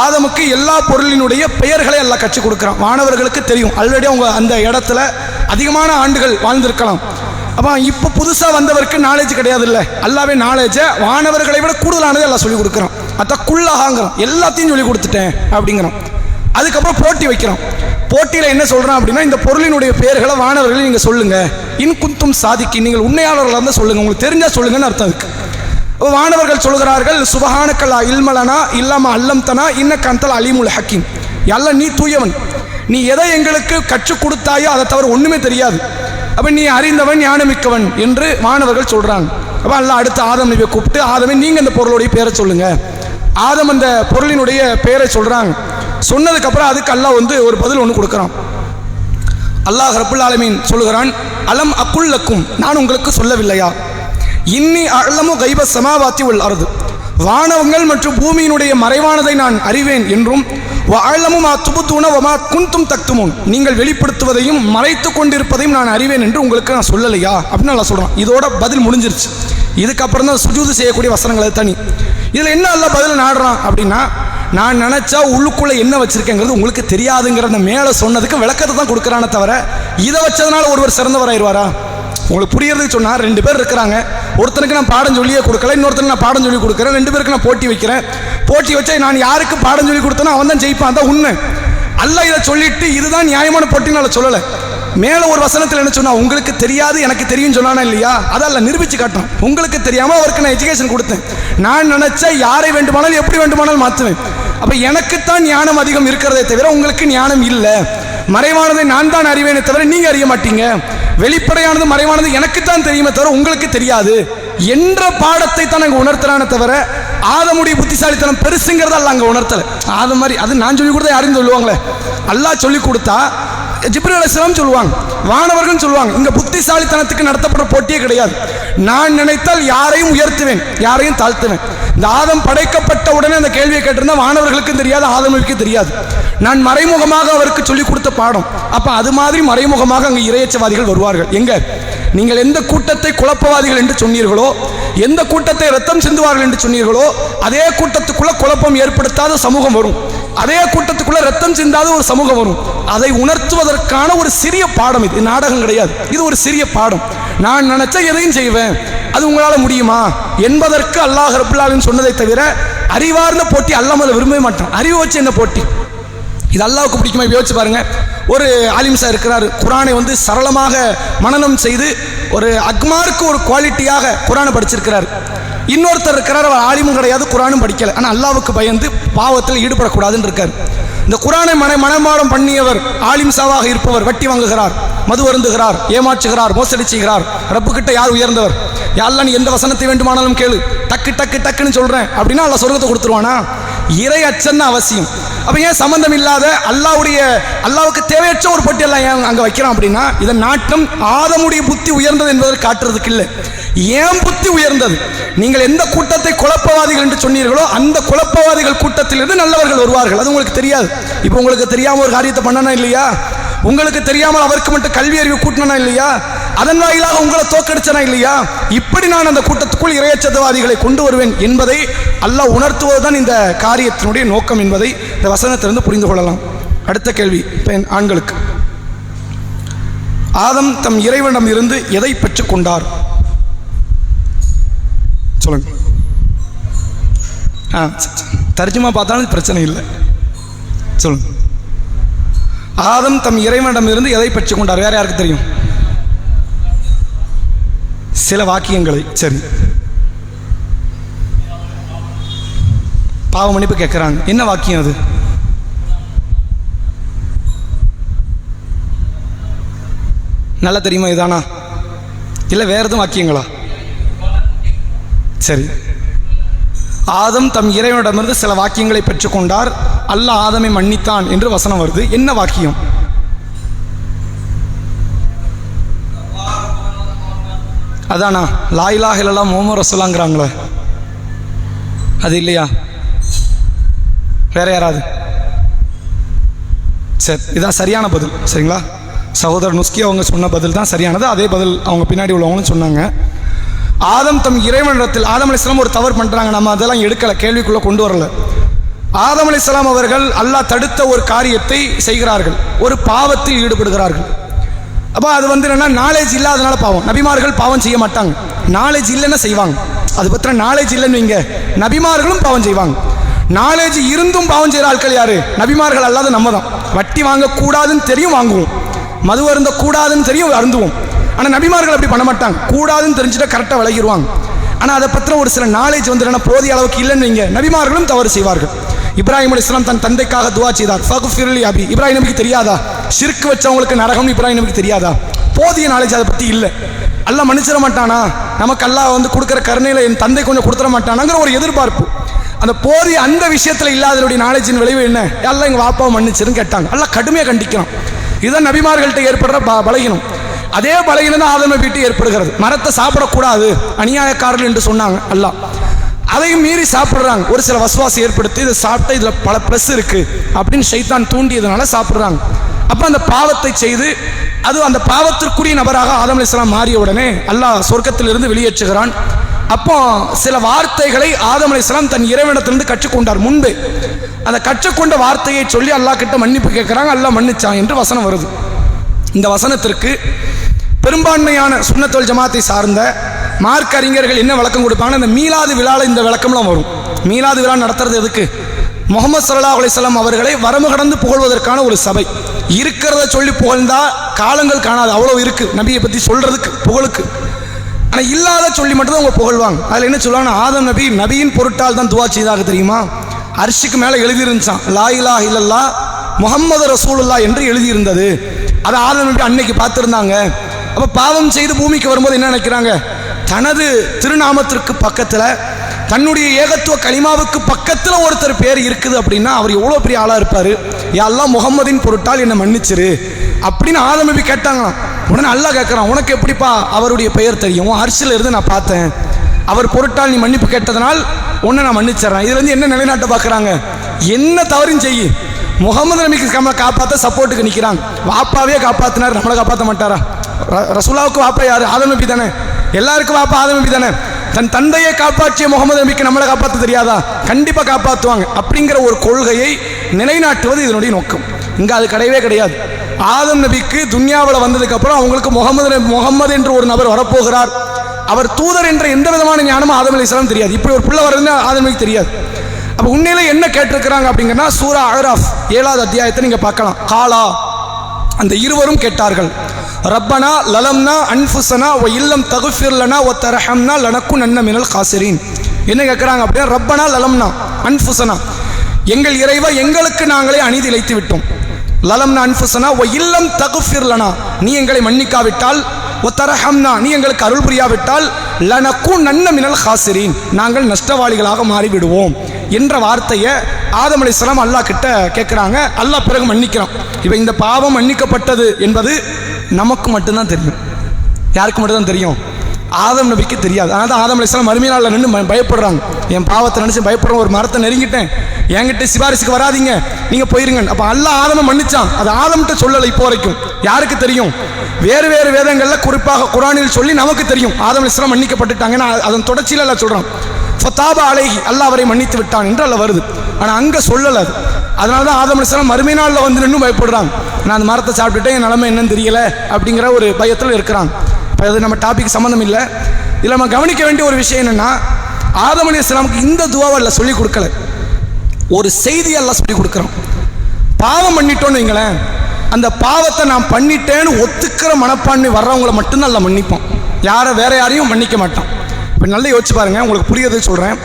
ஆதமுக்கு எல்லா பொருளினுடைய பெயர்களை எல்லாம் கற்றுக் கொடுக்குறான். மாணவர்களுக்கு தெரியும், ஆல்ரெடி அவங்க அந்த இடத்துல அதிகமான ஆண்டுகள் வாழ்ந்திருக்கலாம். அப்போ இப்போ புதுசாக வந்தவருக்கு நாலேஜ் கிடையாது இல்லை, அல்லாவே நாலேஜை வானவர்களை விட கூடுதலானது எல்லாம் சொல்லிக் கொடுக்குறான். அத்தக்குள்ளஹாங்கிறான், எல்லாத்தையும் சொல்லி கொடுத்துட்டேன் அப்படிங்கிறான். அதுக்கப்புறம் போட்டி வைக்கிறான். போட்டியில் என்ன சொல்கிறான் அப்படின்னா, இந்த பொருளினுடைய பெயர்களை வானவர்களை நீங்கள் சொல்லுங்கள், இன் குந்தும் சாதிக்கி, நீங்கள் உண்மையாளர்களாக இருந்தால் சொல்லுங்கள், உங்களுக்கு தெரிஞ்சால் சொல்லுங்கன்னு அர்த்தம் இருக்கு. வானவர்கள் சொல்கிறார்கள், சுபஹானக்கல்லா இல்மலனா இல்லாம அல்லம்தனா இன்னக்க அன்தல் அலீமுல் ஹக்கீம், அல்லாஹ் நீ தூயவன், நீ எதை எங்களுக்கு கற்றுக் கொடுத்தாயோ அதை தவிர ஒன்றுமே தெரியாது, அப்போ நீ அறிந்தவன் ஞானமிக்கவன் என்று வானவர்கள் சொல்கிறாங்க. அப்போ அல்லாஹ் அடுத்து ஆதம் நபியை கூப்பிட்டு, ஆதமே நீங்கள் இந்த பொருளுடைய பேரை சொல்லுங்க. ஆதம் அந்த பொருளினுடைய பெயரை சொல்றாங்க. சொன்னதுக்கப்புறம் அதுக்கு அல்லாஹ் ஒரு பதில் ஒன்று கொடுக்குறான். அல்லாஹ் ரப்புல் ஆலமீன் சொல்லுகிறான், அலம் அக்குல்லக்கும், நான் உங்களுக்கு சொல்லவில்லையா, இன்னி அலமு கைப சமாவாத்தி உல் அர்து, வானவங்கள் மற்றும் பூமியினுடைய மறைவானதை நான் அறிவேன் என்றும், வஅலமு துபுத்தூன வமா குன்தும் தக்துமூன், நீங்கள் வெளிப்படுத்துவதையும் மறைத்து கொண்டிருப்பதையும் நான் அறிவேன் என்று உங்களுக்கு நான் சொல்லலையா அப்படின்னு அல்லாஹ் சொல்றான். இதோட பதில் முடிஞ்சிருச்சு. இதுக்கப்புறம் தான் சுஜூது செய்யக்கூடிய வசனங்கள் தனி. இதில் என்ன அல்லாஹ் பதில் நாடுறான் அப்படின்னா, நான் நினைச்சா உள்ளுக்குள்ள என்ன வச்சிருக்கேங்கிறது உங்களுக்கு தெரியாதுங்கிற அந்த மேலே சொன்னதுக்கு விளக்கத்தை தான் கொடுக்குறானே தவிர, இதை வச்சதுனால ஒருவர் சிறந்தவராயிருவாரா? உங்களுக்கு புரியறதுக்கு சொன்னால், 2 பேர் இருக்கிறாங்க, ஒருத்தனுக்கு நான் பாடம் சொல்லியே கொடுக்கல, இன்னொருத்தனுக்கு நான் பாடம் சொல்லி கொடுக்குறேன், 2 பேருக்கு நான் போட்டி வைக்கிறேன். போட்டி வச்சா நான் யாருக்கு பாடம் சொல்லி கொடுத்தேனோ அவன் தான் ஜெயிப்பான், தான் உண்மை. அல்லாஹ் இதை சொல்லிட்டு இதுதான் நியாயமான போட்டின்னு சொல்லலை. மேலே ஒரு வசனத்தில் என்ன சொன்னா, உங்களுக்கு தெரியாது எனக்கு தெரியும் சொன்னானா இல்லையா, அதெல்லாம் நிரூபிச்சு காட்டும். உங்களுக்கு தெரியாம அவருக்கு நான் எஜுகேஷன் கொடுத்தேன். நான் நினைச்சா யாரை வேண்டுமானாலும் எப்படி வேண்டுமானாலும் மாற்றுவேன். அப்ப எனக்குத்தான் ஞானம் அதிகம் இருக்கிறதே தவிர உங்களுக்கு ஞானம் இல்லை. மறைவானதை நான் தான் அறிவேனே தவிர நீங்க அறிய மாட்டீங்க. வெளிப்படையானது மறைவானது எனக்குத்தான் தெரியுமே தவிர உங்களுக்கு தெரியாது என்ற பாடத்தை தான் அங்கே உணர்த்துறானே தவிர, ஆதமுடைய புத்திசாலித்தனம் பெருசுங்கிறத அல்ல அங்கே உணர்த்தலை. ஆதம் மாதிரி அது நான் சொல்லி கொடுத்தா யாரும் சொல்லுவாங்களே, அல்லாஹ் சொல்லி கொடுத்தா ஜிப்ரீல் அலைஹிஸ்ஸலாம் சொல்லுவாங்க, வானவர்கள் சொல்லுவாங்க. இங்க புத்திசாலித்தனத்துக்கு நடத்தப்படுற போட்டியே கிடையாது. நான் நினைத்தால் யாரையும் உயர்த்துவேன், யாரையும் தாழ்த்துவேன். இந்த ஆதம் படைக்கப்பட்ட உடனே அந்த கேள்வியை கேட்டிருந்தா வானவர்களுக்கும் தெரியாது, ஆதமுக்கு தெரியாது. நான் மறைமுகமாக அவருக்கு சொல்லிக் கொடுத்த பாடம். அப்ப அது மாதிரி மறைமுகமாக அங்கு இறையச்சவாதிகள் வருவார்கள். எங்க நீங்கள் எந்த கூட்டத்தை குழப்பவாதிகள் என்று சொன்னீர்களோ, எந்த கூட்டத்தை ரத்தம் சிந்துவார்கள் என்று சொன்னீர்களோ, அதே கூட்டத்துக்குள்ள குழப்பம் ஏற்படுத்தாத சமூகம் வரும். அதே கூட்டத்துக்குள்ள ரத்தம் சிந்தாத ஒரு சமூகம் வரும். அதை உணர்த்துவதற்கான ஒரு சிறிய பாடம் இது. நாடகம் கிடையாது, இது ஒரு சிறிய பாடம். நான் நினைச்சா எதையும் செய்வேன், அது உங்களால் முடியுமா என்பதற்கு அல்லாஹ் ரப்புல் ஆலமீன் சொன்னதை தவிர அறிவார்ந்த போட்டி அல்லாஹ் அதை விரும்பவே மாட்டான். அறிவு வச்சு என்ன போட்டி? இது அல்லாஹ்வுக்கு பிடிக்குமா? யோசிச்சு பாருங்க. ஒரு ஆலிம்சா இருக்கிறார், குரானை சரளமாக மனனம் செய்து ஒரு அக்மாருக்கு ஒரு குவாலிட்டியாக குரானை படிச்சிருக்கிறார். இன்னொருத்தர் இருக்கிறார், அவர் ஆலிமும் கிடையாது, குரானும் படிக்கல, ஆனால் அல்லாஹ்வுக்கு பயந்து பாவத்தில் ஈடுபடக்கூடாதுன்னு இருக்கார். இந்த குரானை மனமாடம் பண்ணியவர் ஆலிம்சாவாக இருப்பவர் வட்டி வாங்குகிறார், மது அருந்துகிறார், ஏமாற்றுகிறார், மோசடி செய்கிறார். ரப்பு கிட்ட யார் உயர்ந்தவர்? யாரெல்லாம் நீ எந்த வசனத்தை வேண்டுமானாலும் கேளு, டக்கு டக்கு டக்குன்னு சொல்றேன் அப்படின்னா அல்லாஹ் சொர்க்கத்தை கொடுத்துருவானா? இறை அச்சம் தான் அவசியம். அப்ப ஏன் சம்பந்தம் இல்லாத அல்லாஹ்வுக்கு தேவையற்ற ஒரு போட்டி எல்லாம் ஏன் அங்க வைக்கிறான் அப்படின்னா, இதன் நாட்டம் ஆதமுடைய புத்தி உயர்ந்தது என்பதை காட்டுறதுக்கு இல்லை, ஏன் புத்தி உயர்ந்தது. நீங்கள் எந்த கூட்டத்தை குழப்பவாதிகள் என்று சொன்னீர்களோ அந்த குழப்பவாதிகள் கூட்டத்திலிருந்து நல்லவர்கள் வருவார்கள். அது உங்களுக்கு தெரியாது. இப்போ உங்களுக்கு தெரியாம ஒரு காரியத்தை பண்ணனா இல்லையா, உங்களுக்கு தெரியாமல் அவருக்கு மட்டும் கல்வி அறிவு கூட்டினா இல்லையா, அதன் வாயிலாக உங்களை தோக்கடிச்சனா இல்லையா, இப்படி நான் அந்த கூட்டத்துக்குள் இறையச்சவாதிகளை கொண்டு வருவேன் என்பதை அல்லாஹ் உணர்த்துவதுதான் இந்த காரியத்தினுடைய நோக்கம் என்பதை இந்த வசனத்திலிருந்து புரிந்து கொள்ளலாம். அடுத்த கேள்வி ஆண்களுக்கு. ஆதம் தம் இறைவனிடம் இருந்து எதை பெற்றுக் கொண்டார்? சொல்லுங்க. தர்ஜுமா பார்த்தாலும் பிரச்சனை இல்லை, சொல்லுங்க. ஆதம் தம் இறைவனிடம் இருந்து எதை பெற்றுக் கொண்டார்? வேற யாருக்கு தெரியும்? சில வாக்கியங்களை. சரி, பாவ மன்னிப்பு கேட்கிறாங்க. என்ன வாக்கியம் அது? நல்லா தெரியுமா? இதானா இல்லை வேற எதுவும் வாக்கியங்களா? சரி, ஆதம் தம் இறைவனிடமிருந்து சில வாக்கியங்களை பெற்றுக்கொண்டார், அல்லாஹ் ஆதமை மன்னித்தான் என்று வசனம் வருது. என்ன வாக்கியம்? அதானா லா இலாஹ இல்லல்லாஹ் முஹம்மது ரசூலுல்லாஹ்ங்கறாங்களே, அது இல்லையா? வேற யாராவது? சரி, இதான் சரியான பதில். சரிங்களா? சகோதரர் நுஸ்கி அவங்க சொன்ன பதில் தான் சரியானது. அதே பதில் அவங்க பின்னாடி உள்ளவங்களும் சொன்னாங்க. ஆதம் தம் இறைவனிடத்தில், ஆதம் அலைஹிஸ்ஸலாம் ஒரு தவறு பண்றாங்க, நம்ம அதெல்லாம் எடுக்கல, கேள்விக்குள்ள கொண்டு வரல. ஆதம் அலைஹிஸ்ஸலாம் அவர்கள் அல்லாஹ் தடுத்த ஒரு காரியத்தை செய்கிறார்கள், ஒரு பாவத்தில் ஈடுபடுகிறார்கள். அப்போ அது என்னன்னா நாலேஜ் இல்லாதனால பாவம். நபிமார்கள் பாவம் செய்ய மாட்டாங்க, நாலேஜ் இல்லைன்னா செய்வாங்க. அது பத்திர நாலேஜ் இல்லைன்னு வைங்க, நபிமார்களும் பாவம் செய்வாங்க. நாலேஜ் இருந்தும் பாவம் செய்கிற ஆட்கள் யாரு? நபிமார்கள் அல்லாத நம்ம தான். வட்டி வாங்கக்கூடாதுன்னு தெரியும் வாங்குவோம், மது அருந்த கூடாதுன்னு தெரியும் அருந்துவோம். ஆனால் நபிமார்கள் அப்படி பண்ண மாட்டாங்க, கூடாதுன்னு தெரிஞ்சுட்டா கரெக்டாக விலகிடுவாங்க. ஆனால் அதை பற்றின ஒரு சில நாலேஜ் போதிய அளவுக்கு இல்லைன்னு வைங்க, நபிமார்களும் தவறு செய்வார்கள். இப்ராஹிம் அலைஹிஸ்ஸலாம் தன் தந்தைக்காக துவா செய்தார், ஃபக்ஃபிர்லி அபி. இப்ராஹிம் நபிக்கு தெரியாதா ஷிர்க் வச்சவங்களுக்கு நரகம்? இப்ராஹிம் நபிக்கு தெரியாதா? போதிய நாலேஜ் அதை பற்றி இல்லை. அல்லாஹ் மன்னிச்சிட மாட்டானா, நமக்கு அல்லாஹ் வந்து கொடுக்குற கருணையில் என் தந்தை கொஞ்சம் கொடுத்துட மாட்டானாங்கிற ஒரு எதிர்பார்ப்பு. அந்த போதிய அந்த விஷயத்தில் இல்லாதனுடைய நாலேஜின் விளைவு என்ன? அல்லாஹ் எங்கள் வாப்பாவை மன்னிச்சிருன்னு கேட்டாங்க. அல்லாஹ் கடுமையாக கண்டிக்கிறான். இதுதான் நபிமார்கள்ட்ட ஏற்படுற பலகீனம். அதே பலகீனம் தான் ஆதம் நபிகிட்ட ஏற்படுகிறது. மரத்தை சாப்பிடக்கூடாது, அநியாயக்காரர்கள் என்று சொன்னாங்க அல்லாஹ். அதையும் மீறி சாப்பிட்றாங்க. ஒரு சில வசுவாசி ஏற்படுத்தி இதை சாப்பிட்டா இதில் பல ப்ளஸ் இருக்கு அப்படின்னு ஷைத்தான் தூண்டியதுனால சாப்பிட்றாங்க. அப்போ அந்த பாவத்தை செய்து அது அந்த பாவத்திற்குரிய நபராக ஆதம் அலைஹிஸ்ஸலாம் மாறிய உடனே அல்லாஹ் சொர்க்கத்திலிருந்து வெளியேற்றுகிறான். அப்போ சில வார்த்தைகளை ஆதம் அலைஹிஸ்ஸலாம் தன் இறைவனிடத்திலிருந்து கற்றுக்கொண்டார். முன்பே அந்த கற்றுக்கொண்ட வார்த்தையை சொல்லி அல்லாஹ் கிட்ட மன்னிப்பு கேட்குறாங்க. அல்லாஹ் மன்னிச்சான் என்று வசனம் வருது. இந்த வசனத்திற்கு பெரும்பான்மையான சுன்னத் வல் ஜமாத்தை சார்ந்த மார்க்க அறிஞர்கள் என்ன விளக்கம் கொடுப்பாங்கன்னா, இந்த மீலாது விழாவில் இந்த விளக்கம்லாம் வரும். மீலாது விழா நடத்துறது எதுக்கு? முஹம்மது ஸல்லல்லாஹு அலைஹி வஸல்லம் அவர்களை வரம்பு கடந்து புகழ்வதற்கான ஒரு சபை. இருக்கிறத சொல்லி புகழ்ந்தா காலங்கள் காணாது, அவ்வளோ இருக்கு நபியை பற்றி சொல்றதுக்கு, புகழுக்கு. ஆனால் இல்லாத சொல்லி மட்டும்தான் அவங்க புகழ்வாங்க. அதில் என்ன சொல்லுவாங்கன்னா, ஆதம் நபி நபியின் பொருட்டால் தான் துவா செய்தாக தெரியுமா? அர்ஷுக்கு மேலே எழுதியிருந்துச்சான், லா இலாஹ இல்லல்லாஹ் முஹம்மது ரசூலுல்லாஹ் என்று எழுதியிருந்தது. அதை ஆதம் நபி அன்னைக்கு பார்த்துருந்தாங்க. அப்போ பாவம் செய்து பூமிக்கு வரும்போது என்ன நினைக்கிறாங்க? தனது திருநாமத்திற்கு பக்கத்தில், தன்னுடைய ஏகத்துவ கலிமாவுக்கு பக்கத்தில் ஒருத்தர் பேர் இருக்குது அப்படின்னா அவர் எவ்வளோ பெரிய ஆளாக இருப்பார். யா அல்லாஹ் முஹம்மதின் பொருட்டால் என்னை மன்னிச்சிரு அப்படின்னு ஆதம் நபி கேட்டாங்களாம். உடனே அல்லாஹ் கேட்குறான், உனக்கு எப்படிப்பா அவருடைய பெயர் தெரியும்? அரிசியில் இருந்து நான் பார்த்தேன், அவர் பொருட்டால் நீ மன்னிப்பு கேட்டதனால் உன்னை நான் மன்னிச்சிடறேன். இதுல இருந்து என்ன நிலைநாட்ட பார்க்குறாங்க? என்ன தவறும் செய்யி முகமது நபிக்கு நம்மளை காப்பாற்ற சப்போர்ட்டுக்கு நிற்கிறாங்க. வாப்பாவே காப்பாற்றினார், நம்மளை காப்பாற்ற மாட்டாரா? ரசூலாவுக்கு வாப்பா யாரு? ஆதம் நபி தானே. எல்லாருக்கும் வாப்பா ஆதம் நபி தானே. தன் தந்தையை காப்பாற்றிய முகமது நபிக்கு நம்மளை காப்பாற்ற தெரியாதா? கண்டிப்பாக காப்பாற்றுவாங்க. அப்படிங்கிற ஒரு கொள்கையை நிலைநாட்டுவது இதனுடைய நோக்கம். இங்கே அது கிடையவே கிடையாது. ஆதம் நபிக்கு துன்யாவில் வந்ததுக்கு அப்புறம் அவங்களுக்கு முகமது என்று ஒரு நபர் வரப்போகிறார், அவர் தூதர் என்ற எந்த விதமான ஞானமும் ஆதம் அலைஹிஸ்ஸலாம் தெரியாது. இப்படி ஒரு பிள்ளை வருதுன்னு ஆதம் நபிக்கு தெரியாது. அப்போ உண்மையில என்ன கேட்டிருக்கிறாங்க அப்படிங்கன்னா, சூரா அஅராஃப் 7வது அத்தியாயத்தை நீங்க பார்க்கலாம். காலா, அந்த இருவரும் கேட்டார்கள், ரப்பனா லலம்னா அன்ஃபுஸனா வ இல்லம் தக்ஃபிர் லனா வ தர்ஹம்னா லனகுனன்ன மினல் காசிரீன். என்ன கேட்குறாங்க அப்படின்னா, ரப்பனா லலம்னா அன்ஃபுஸனா, எங்கள் இறைவா எங்களுக்கு நாங்களே அநீதி இழைத்து விட்டோம். லலம்னா அன்ஃபுஸனா வ இல்லம் தக்ஃபிர் லனா, நீ எங்களை மன்னிக்காவிட்டால், வ தர்ஹம்னா, நீ எங்களுக்கு அருள் புரியாவிட்டால், லனகுனன்ன மினல் காசிரீன், நாங்கள் நஷ்டவாளிகளாக மாறிவிடுவோம் என்ற வார்த்தையை ஆதம் அலைஹிஸ்ஸலாம் அல்லாஹ் கிட்ட கேட்குறாங்க. அல்லாஹ் பிறகு மன்னிக்கிறான். இப்போ இந்த பாவம் மன்னிக்கப்பட்டது என்பது நமக்கு மட்டும்தான் தெரியும். யாருக்கு மட்டும்தான் தெரியும்? ஆதம் நபிக்கு தெரியாது. அதனால தான் ஆதம் அலைஹிஸ்ஸலாம் மறுமை நாளில் நின்று பயப்படுறாங்க. என் பாவத்தை நினைச்சு பயப்படுறோம், ஒரு மரத்தை நெருங்கிட்டேன், என்கிட்ட சிபாரிசுக்கு வராதிங்க, நீங்க போயிருங்க. அப்போ அல்லாஹ் ஆதமை மன்னிச்சான். அது ஆதம்கிட்ட சொல்லலை இப்போ வரைக்கும். யாருக்கு தெரியும்? வேறு வேறு வேதங்களில், குறிப்பாக குர்ஆனில் சொல்லி நமக்கு தெரியும் ஆதம் அலைஹிஸ்ஸலாம் மன்னிக்கப்பட்டுட்டாங்கன்னா அதன் தொடர்ச்சியில் அல்லாஹ் சொல்றான், ஃபதாப அலைஹி, அல்லாஹ் அவரை மன்னித்து விட்டான் என்று அல்ல வருது. ஆனால் அங்கே சொல்லலை அது. அதனால தான் ஆதம் அலைஹிஸ்ஸலாம் மறுமை நாளில் வந்து நின்று பயப்படுறாங்க. நான் அந்த மரத்தை சாப்பிட்டுட்டேன், என் நிலைமை என்னன்னு தெரியல அப்படிங்கிற ஒரு பயத்தில் இருக்கிறாங்க. இப்போ அது நம்ம டாபிக் சம்மந்தம் இல்லை. இதில் நம்ம கவனிக்க வேண்டிய ஒரு விஷயம் என்னென்னா, ஆதம் அலைஹிஸ்ஸலாமுக்கு இந்த துவாவை அல்ல சொல்லிக் கொடுக்கல, ஒரு செய்தி எல்லாம் சொல்லிக் கொடுக்குறோம். பாவம் பண்ணிட்டோன்னு வைங்களேன், அந்த பாவத்தை நான் பண்ணிட்டேன்னு ஒத்துக்கிற மனப்பான்மை வர்றவங்களை மட்டும்தான் அல்ல மன்னிப்போம், வேற யாரையும் மன்னிக்க மாட்டான். இப்போ நல்லா யோசிச்சு பாருங்க, உங்களுக்கு புரியதை சொல்கிறேன்.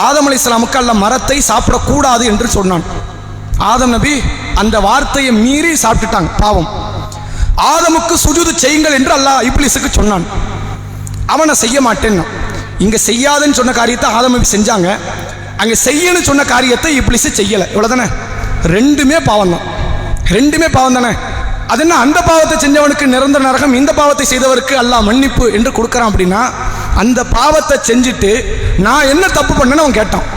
ஆதம் அலைஹிஸ்ஸலாமுக்கு அல்ல மரத்தை சாப்பிடக்கூடாது என்று சொன்னான். ஆதம் நபி அந்த வார்த்தையை மீறி சாப்பிட்டுட்டாங்க, பாவம். ஆதமுக்கு சுஜூது செய்யுங்கள் என்று அல்லாஹ் இப்லீஸுக்கு சொன்னான். அவனை செய்ய மாட்டேன்னா, இங்கே செய்யாதுன்னு சொன்ன காரியத்தை ஆதம் நபி செஞ்சாங்க, அங்கே செய்யணும்னு சொன்ன காரியத்தை இப்லீஸ் செய்யலை. இவ்வளோதானே? ரெண்டுமே பாவம் தான், ரெண்டுமே பாவம் தானே. அது என்ன, அந்த பாவத்தை செஞ்சவனுக்கு நிரந்தர நரகம், இந்த பாவத்தை செய்தவருக்கு அல்லாஹ் மன்னிப்பு என்று கொடுக்குறான். அப்படின்னா அந்த பாவத்தை செஞ்சுட்டு நான் என்ன தப்பு பண்ணேன்னு அவன் கேட்டான்.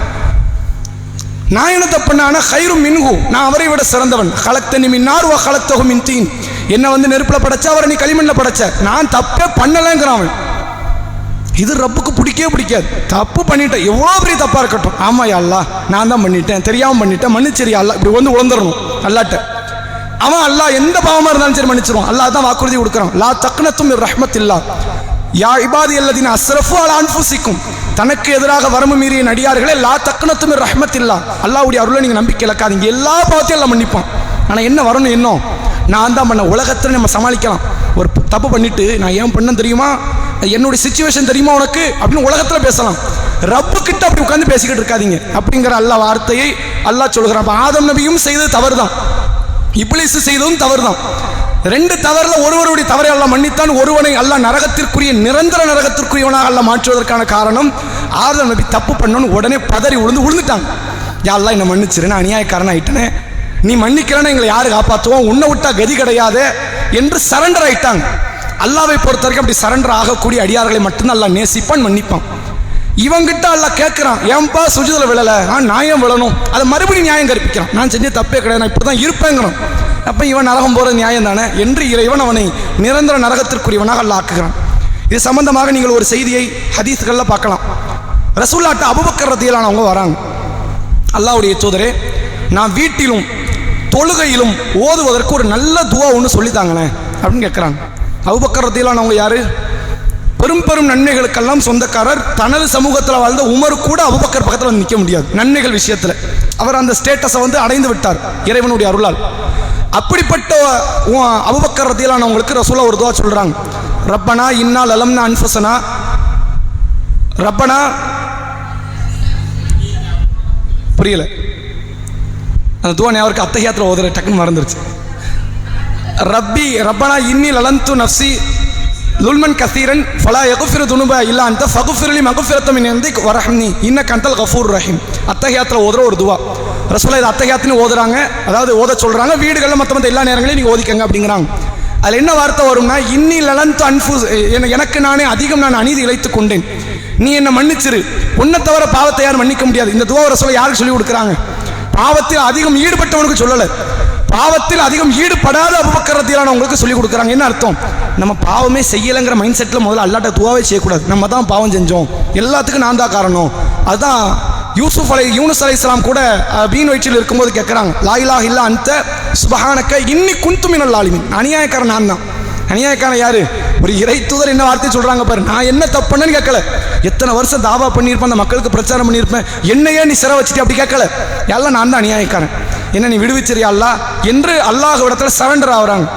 நான் என்ன தப்பு பண்ணான, ஹைரும் மின்ஹு, நான் அவரை விட சிறந்தவன். ஹலக்தனி மின் நார் வ ஹலக்தஹு மின் தீன், என்ன வந்து நெருப்புல படைச்ச, அவரை நீ களிமண்ணில் படைச்ச, நான் தப்பே பண்ணலைங்கிறான் அவன். இது ரப்புக்கு பிடிக்கவே பிடிக்காது. தப்பு பண்ணிட்டேன், எவ்வளோ பெரிய தப்பா இருக்கட்டும், ஆமா யா அல்லாஹ் நான் தான் பண்ணிட்டேன், தெரியாம பண்ணிட்டேன், மன்னிச்சிரியா அல்லாஹ், இப்படி வந்து உழந்துடணும் அல்லாட்ட. அவன் அல்லாஹ் எந்த பாவமா இருந்தாலும் சரி மன்னிச்சிருவான். அல்லாஹ் தான் வாக்குறுதி கொடுக்குறான், லா தக்னத்தும் மிர் ரஹ்மத்தில்லாஹ் யா இபாதி அல்லதீன அஸ்ரஃபு அலா அன்ஃபுஸிக்கும், தனக்கு எதிராக வரம்பு மீறிய நடிகார்களே, லா தக்னத்தும் மிர் ரஹ்மத்தில்லாஹ், அல்லாஹ்வுடைய அருளை நீங்க நம்பிக்கை இழக்காதீங்க, எல்லா பாவத்தையும் எல்லாம் மன்னிப்பான். ஆனா என்ன வரணும், இன்னும் நான் தான் பண்ண. உலகத்தில் நம்ம சமாளிக்கலாம், ஒரு தப்பு பண்ணிட்டு நான் ஏன் பண்ண தெரியுமா, என்னுடைய சிச்சுவேஷன் தெரியுமா உனக்கு அப்படின்னு உலகத்தில் பேசலாம். ரப்பு கிட்ட அப்படி உட்காந்து பேசிக்கிட்டு இருக்காதீங்க அப்படிங்கிற அல்லாஹ் வார்த்தையை அல்லாஹ் சொல்கிறான். ஆதம் நபியும் செய்தது தவறு தான், இப்லீஸ் செய்ததும் தவறு தான். 2 தவறுல ஒருவருடைய தவறை அல்லாஹ் மன்னித்தான். ஒருவனை அல்லாஹ் நரகத்திற்குரிய நிரந்தர நரகத்திற்குரியவனாக அல்லாஹ் மாற்றுவதற்கான காரணம் ஆதம் நபி தப்பு பண்ணோன்னு உடனே பதறி விழுந்துட்டாங்க. யா அல்லாஹ் என்னை மன்னிச்சிரு, நான் அநியாயக்காரன் ஆயிட்டேனே, நீ மன்னிக்கிறேன்னா எங்களை யாரு காப்பாற்றுவோம், உன்னை விட்டா கதி கிடையாது என்று சரண்டர் ஆயிட்டாங்க. அல்லாஹ்வை பொறுத்த வரைக்கும் அப்படி சரண்டர் ஆகக்கூடிய அடியார்களை மட்டும்தான் அல்லாஹ் நேசிப்பான், மன்னிப்பான். இவங்கிட்ட அல்லாஹ் கேட்கிறான், ஏன்பா சுஜூதுல விழல, நான் ஏன் விழணும், அதை மறுபடியும் நியாயம் கற்பிக்கிறான். நான் செஞ்ச தப்பே கிடையாது, நான் இப்படிதான் இருப்பேங்கிறான். அப்ப இவன் நரகம் போறது நியாயம் தானே என்று இறைவன் அவனை நிரந்தர நரகத்திற்குரியவனாக அல்லாஹ் ஆக்குகிறான். இது சம்பந்தமாக நீங்கள் ஒரு செய்தியை ஹதீஸ்கள்ல பார்க்கலாம். ரசூலுல்லாஹ் அபூபக்கர் ரலியல்லாஹு வராங்க. அல்லாஹ்வுடைய தூதரே, நான் வீட்டிலும் தொழுகையிலும் ஓதுவதற்கு ஒரு நல்ல துவா ஒன்று சொல்லித்தாங்களேன் அப்படின்னு கேட்குறாங்க. அபூபக்கர் ரலியல்லாஹு யாரு? பெரும் பெரும் நன்மைகளுக்கெல்லாம் சொந்தக்காரர். தனது சமூகத்தில் வாழ்ந்த உமர் கூட அபூபக்கர் பக்கத்தில் வந்து நிற்க முடியாது நன்மைகள் விஷயத்தில். அவர் அந்த ஸ்டேட்டஸை வந்து அடைந்து விட்டார் இறைவனுடைய அருளால். அப்படிப்பட்ட அபூபக்கர் ரலியல்லாஹு ரசூலுல்லாஹ் ஒரு துவா சொல்றாங்க, ரப்பனா இன்னா லலம்னா அன்ஃபுஸனா, ரப்பனா புரியல அந்த துவா ஞாபகம் அத்தஹியாத்துல ஓதுற டக்குன்னு மறந்துருச்சு. ரப்பனா இன்னி லலந்து நஃப்ஸி லுல்மன் கசீரன் ஃபலா யக்ஃபிரு துனுபா இல்லா அன்த ஃபக்ஃபிர்லி மக்ஃபிரத்தம் மின் இன்திக் வரஹ்மனி இன்னக அன்தல் கஃபூர் ரஹீம். அத்தஹியாத்துல ஓதுற ஒரு துவா. ரசூலுல்லாஹ் இது அத்தஹியாத்துன்னு ஓதுறாங்க, அதாவது ஓத சொல்றாங்க. வீடுகளில் மற்ற எல்லா நேரங்களையும் நீங்க ஓதிக்கங்க அப்படிங்கிறாங்க. அதில் என்ன வார்த்தை வரும்னா, இன்னி லலந்து அன்ஃபுஸ், எனக்கு நானே அதிகம் நான் அநீதி இழைத்துக் கொண்டேன், நீ என்ன மன்னிச்சிரு, உன்னை தவிர பாவத்தை யாரும் மன்னிக்க முடியாது. இந்த துவா ரசூலுல்லாஹ் யாருக்கு சொல்லி கொடுக்குறாங்க? பாவத்தில் அதிகம் ஈடுபட்டவனுக்கு சொல்லலை, பாவத்தில் அதிகம் ஈடுபடாத அபூபக்கர் ரலியல்லாஹு உங்களுக்கு சொல்லி கொடுக்குறாங்க. என்ன அர்த்தம்? நம்ம பாவமே செய்யலைங்கிற மைண்ட் செட்டில் முதல்ல அல்லாஹ்ட்ட துவாவே செய்யக்கூடாது. நம்ம தான் பாவம் செஞ்சோம், எல்லாத்துக்கும் நான் தான் காரணம். அதுதான் யூனுஸ் அலைஹிஸ்ஸலாம் கூட பீன் வயிற்றில் இருக்கும்போது கேட்குறாங்க, லா இலாஹ இல்லா அன்த சுப்ஹானக இன்னி குன்து மினல் ஸாலிமீன். அநியாயக்காரன் நான் தான். அநியாயக்காரன் யாரு? ஒரு இறை தூதர் என்ன வார்த்தை சொல்றாங்க பாரு, நான் என்ன தப்பு பண்ணேன்னு கேட்கல, எத்தனை வருஷம் தாவா பண்ணியிருப்பேன், அந்த மக்களுக்கு பிரச்சாரம் பண்ணியிருப்பேன், என்னையே நீ சிறை வச்சுட்டு அப்படி கேட்கல, எல்லாம் நான் தான் அநியாயக்காரன், என்ன நீ விடுவிச்சிரியா அல்லாஹ் என்று அல்லாஹ் இடத்துல சரண்டர் ஆகுறாங்க.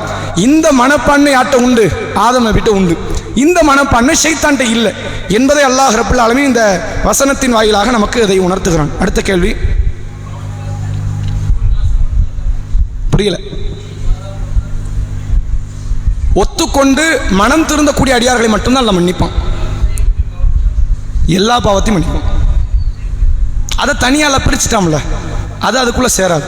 இந்த மனப்பான்மை யாட்ட உண்டு? ஆதம் நபிட்ட உண்டு. இந்த மனப்பான்மை ஷைத்தான்ட்ட இல்லை என்பதை அல்லாஹ் ரப்பல் ஆலமீன் இந்த வசனத்தின் வாயிலாக நமக்கு இதை உணர்த்துகிறான். அடுத்த கேள்வி புரியல. ஒத்துக்கொண்டு மனம் திருந்தக்கூடிய அடியார்களை மட்டும்தான் அல்லாஹ் மன்னிப்பான், எல்லா பாவத்தையும் மன்னிப்பான். அதை தனியால பிரிச்சுட்டாம்ல, அது அதுக்குள்ள சேராது.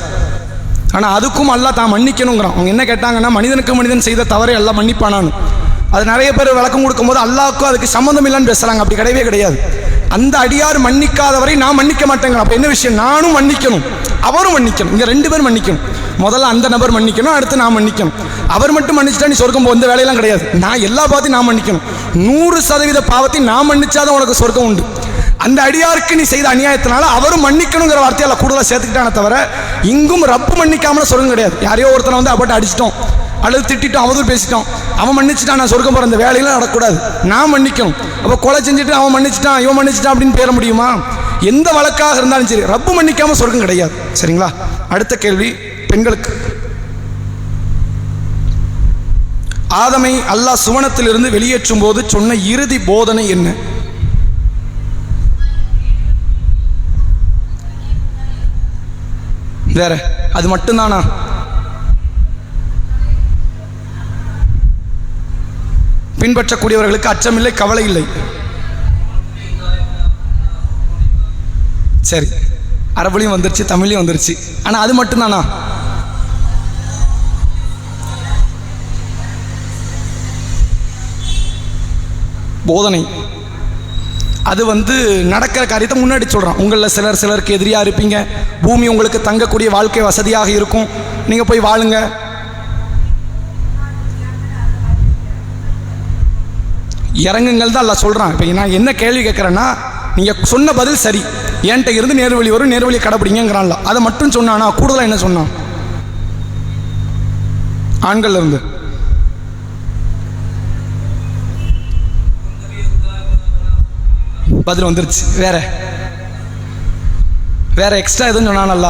ஆனால் அதுக்கும் அல்லாஹ் தான் மன்னிக்கணுங்கிறான். அவங்க என்ன கேட்டாங்கன்னா, மனிதனுக்கு மனிதன் செய்த தவறை எல்லாம் மன்னிப்பானான்னு. அது நிறைய பேர் விளக்கம் கொடுக்கும்போது அல்லாஹ்க்கும் அதுக்கு சம்மந்தம் இல்லைன்னு பேசுறாங்க. அப்படி கிடையவே கிடையாது. அந்த அடியார் மன்னிக்காதவரை நான் மன்னிக்க மாட்டேங்கிறேன். அப்போ என்ன விஷயம்? நானும் மன்னிக்கணும், அவரும் மன்னிக்கணும். இங்கே 2 பேர் மன்னிக்கணும். முதல்ல அந்த நபர் மன்னிக்கணும், அடுத்து நான் மன்னிக்கணும். அவர் மட்டும் மன்னிச்சுட்டா நீ சொர்க்கம் போக இந்த வேலையெல்லாம் கிடையாது. நான் எல்லா பாவத்தையும் நான் மன்னிக்கணும். 100% பாவத்தை நான் மன்னிச்சாதான் உனக்கு சொர்க்கம் உண்டு. அந்த அடியாருக்கு நீ செய்த அநியாயத்தினால அவரும் மன்னிக்கணுங்கிற வார்த்தையால கூடுதலாக சேர்த்துக்கிட்டானே தவிர, இங்கும் ரப்பு மன்னிக்காமல சொர்க்கம் கிடையாது. யாரையோ ஒருத்தனை வந்து அப்பட்டு அடிச்சிட்டோம் அல்லது திட்டிட்டோம், அவதூறு பேசிட்டோம், அவன் மன்னிச்சுட்டான், நான் சொர்க்கம் போகிற அந்த வேலையெல்லாம் நடக்கூடாது, நான் மன்னிக்கணும். அப்போ கொலை செஞ்சுட்டு அவன் மன்னிச்சுட்டான் இவன் மன்னிச்சுட்டான் அப்படின்னு பேர முடியுமா? எந்த வழக்காக இருந்தாலும் சரி, ரப்பு மன்னிக்காம சொர்க்கம் கிடையாது. சரிங்களா? அடுத்த கேள்வி பெண்களுக்கு. ஆதமை அல்லாஹ் சுவனத்திலிருந்து வெளியேற்றும் போது சொன்ன இறுதி போதனை என்ன? வேற அது மட்டும்தானா? பின்பற்றக்கூடியவர்களுக்கு அச்சமில்லை, கவலை இல்லை. சரி, அரபுலையும் வந்துருச்சு, தமிழ்லையும் வந்துருச்சு. ஆனா அது மட்டும்தானா? போதனை அது வந்து நடக்கிற காரியத்தை முன்னாடி சொல்கிறான். உங்களில் சிலருக்கு எதிரியாக இருப்பீங்க, பூமி உங்களுக்கு தங்கக்கூடிய வாழ்க்கை வசதியாக இருக்கும், நீங்கள் போய் வாழுங்க. இறங்குங்கள் தான் எல்லாம் சொல்கிறான். இப்போ நான் என்ன கேள்வி கேட்குறேன்னா, நீங்கள் சொன்ன பதில் சரி, என்கிட்ட இருந்து நேர்வழி வரும், நேர்வழியை கடைப்பிடிங்கிறான்ல, அதை மட்டும் சொன்னானா? கூடுதலாக என்ன சொன்னான்? ஆண்கள் இருந்து பதில் வந்துருச்சு. வேற எக்ஸ்ட்ரா எதுவும் சொன்னானல்ல?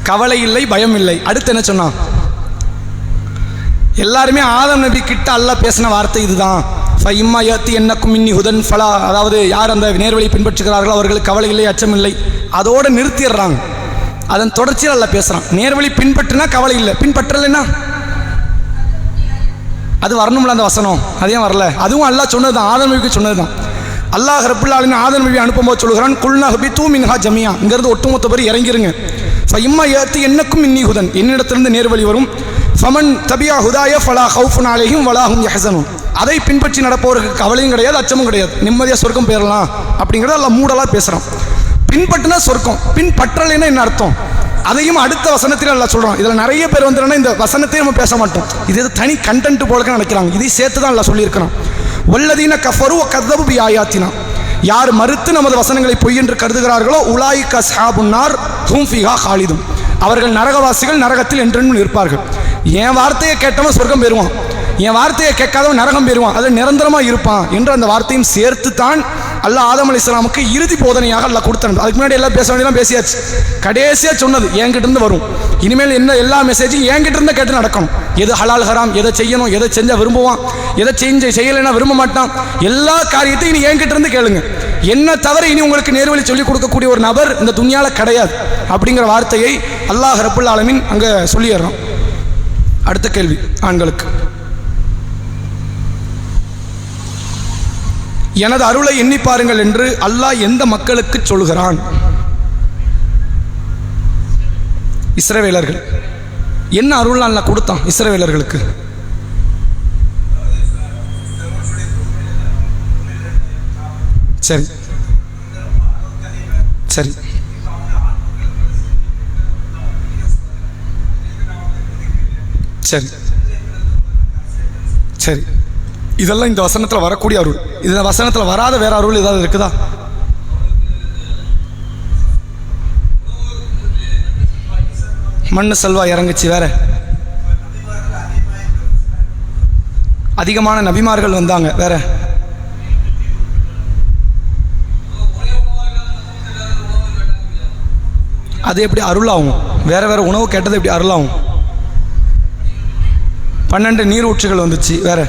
கவலை இல்லை, பயம் இல்லை. அடுத்து என்ன சொன்னான்? எல்லாருமே ஆதம் நபி கிட்ட அல்லாஹ் பேசின வார்த்தை இதுதான், ஃபஇம்மா யத்தி என்னக்கும் மின்னி ஹுதன் ஃபலா, அதாவது யார் அந்த நேர்வழி பின்பற்றுகிறார்களோ அவர்களுக்கு கவலை இல்லை, அச்சம் இல்லை. அதோடு நிறுத்திடுறாங்க. அதன் தொடர்ச்சியில் அல்லாஹ் பேசுகிறான். நேர்வழி பின்பற்றினா கவலை இல்லை, பின்பற்றலைன்னா அது வரணும்ல அந்த வசனம், அதையும் வரல. அதுவும் அல்லாஹ் சொன்னது தான், ஆதம் நபிக்கு சொன்னது தான். அல்லாஹ் ரப்புல் ஆலமீன் ஆதம் நபி அனுப்பும்போது சொல்கிறான், குல்னா ஹபித்து மின்ஹா ஜமியா, இங்கிருந்து ஒட்டுமொத்த பேர் இறங்கிருங்க. ஃபஇம்மா யஅத்தி என்னக்கும் மின்னி ஹுதன், என்னிடத்திலிருந்து நேர்வழி வரும். ஃபமன் தபியா ஹுதாய ஃபலா ஹவுஃபுன் அலைஹிம் வலா ஹும் யஹ்ஸனூன், அதை பின்பற்றி நடப்பவருக்கு கவலையும் கிடையாது, அச்சமும் கிடையாது, நிம்மதியாக சொர்க்கம் பெறலாம் அப்படிங்கிறத அல்லாஹ் மூடலாக பேசுகிறான். பின்பற்றினா சொர்க்கம், பின்பற்றலைன்னா என்ன அர்த்தம், அதையும் அடுத்த வசனத்தில் எல்லாம் சொல்கிறோம். இதில் நிறைய பேர் வந்துடுன்னா இந்த வசனத்தையும் நம்ம பேச மாட்டோம், இது தனி கண்டென்ட் போலக்க நினைக்கிறாங்க. இதை சேர்த்து தான் எல்லாம் சொல்லியிருக்கிறோம். வல்லதீன கஃபரு கதபு பி ஆயாத்தினா, யார் மறுத்து நமது வசனங்களை பொய் என்று கருதுகிறார்களோ உலாயிக அஸ்ஹாபுன்னார் ஹும் ஃபீஹா காலிதுன், அவர்கள் நரகவாசிகள், நரகத்தில் என்றென்றும் இருப்பார்கள். என் வார்த்தையை கேட்டவன் சொர்க்கம் பெறுவான், என் வார்த்தையை கேட்காதவன் நரகம் பெறுவான், அதில் நிரந்தரமாக இருப்பான் என்ற அந்த வார்த்தையும் சேர்த்து தான் அல்லாஹ் ஆதம் அலைஹிஸ்ஸலாமுக்கு இறுதி போதனையாக அல்லாஹ் கொடுத்தான். அதுக்கு முன்னாடி எல்லாம் பேச வேண்டியெல்லாம் பேசியாச்சு. கடைசியாக சொன்னது என்கிட்ட இருந்து வரும், இனிமேல் என்ன எல்லா மெசேஜும் என்கிட்ட இருந்து கேட்டு நடக்கணும். எது ஹலால் ஹராம், எதை செய்யணும், எதை செஞ்சால் விரும்புவான், எதை செய்யலைன்னா விரும்ப மாட்டான், எல்லா காரியத்தையும் இனி என்கிட்ட இருந்து கேளுங்க. என்ன தவிர இனி உங்களுக்கு நேர்வழி சொல்லிக் கொடுக்கக்கூடிய ஒரு நபர் இந்த துன்யால கிடையாது அப்படிங்கிற வார்த்தையை அல்லாஹ் ரப்புல் ஆலமீன் அங்கே சொல்லிடுறான். அடுத்த கேள்வி ஆண்களுக்கு, எனது அருளை எண்ணி பாருங்கள் என்று அல்லாஹ் எந்த மக்களுக்கு சொல்கிறான்? இஸ்ரவேலர்கள். என்ன அருள் அல்லாஹ் கொடுத்தான் இஸ்ரவேலர்களுக்கு? சரி சரி சரி சரி, இதெல்லாம் இந்த வசனத்தில் வரக்கூடிய அருள். இந்த வசனத்தில் வராத வேற அருள் ஏதாவது இருக்குதா? மண்ணு செல்வா இறங்குச்சு, வேற அதிகமான நபிமார்கள் வந்தாங்க, வேற அது எப்படி அருளாகும்? வேற வேற உணவு கேட்டது எப்படி அருளாகும்? 12 நீரூற்றுகள் வந்துச்சு, வேற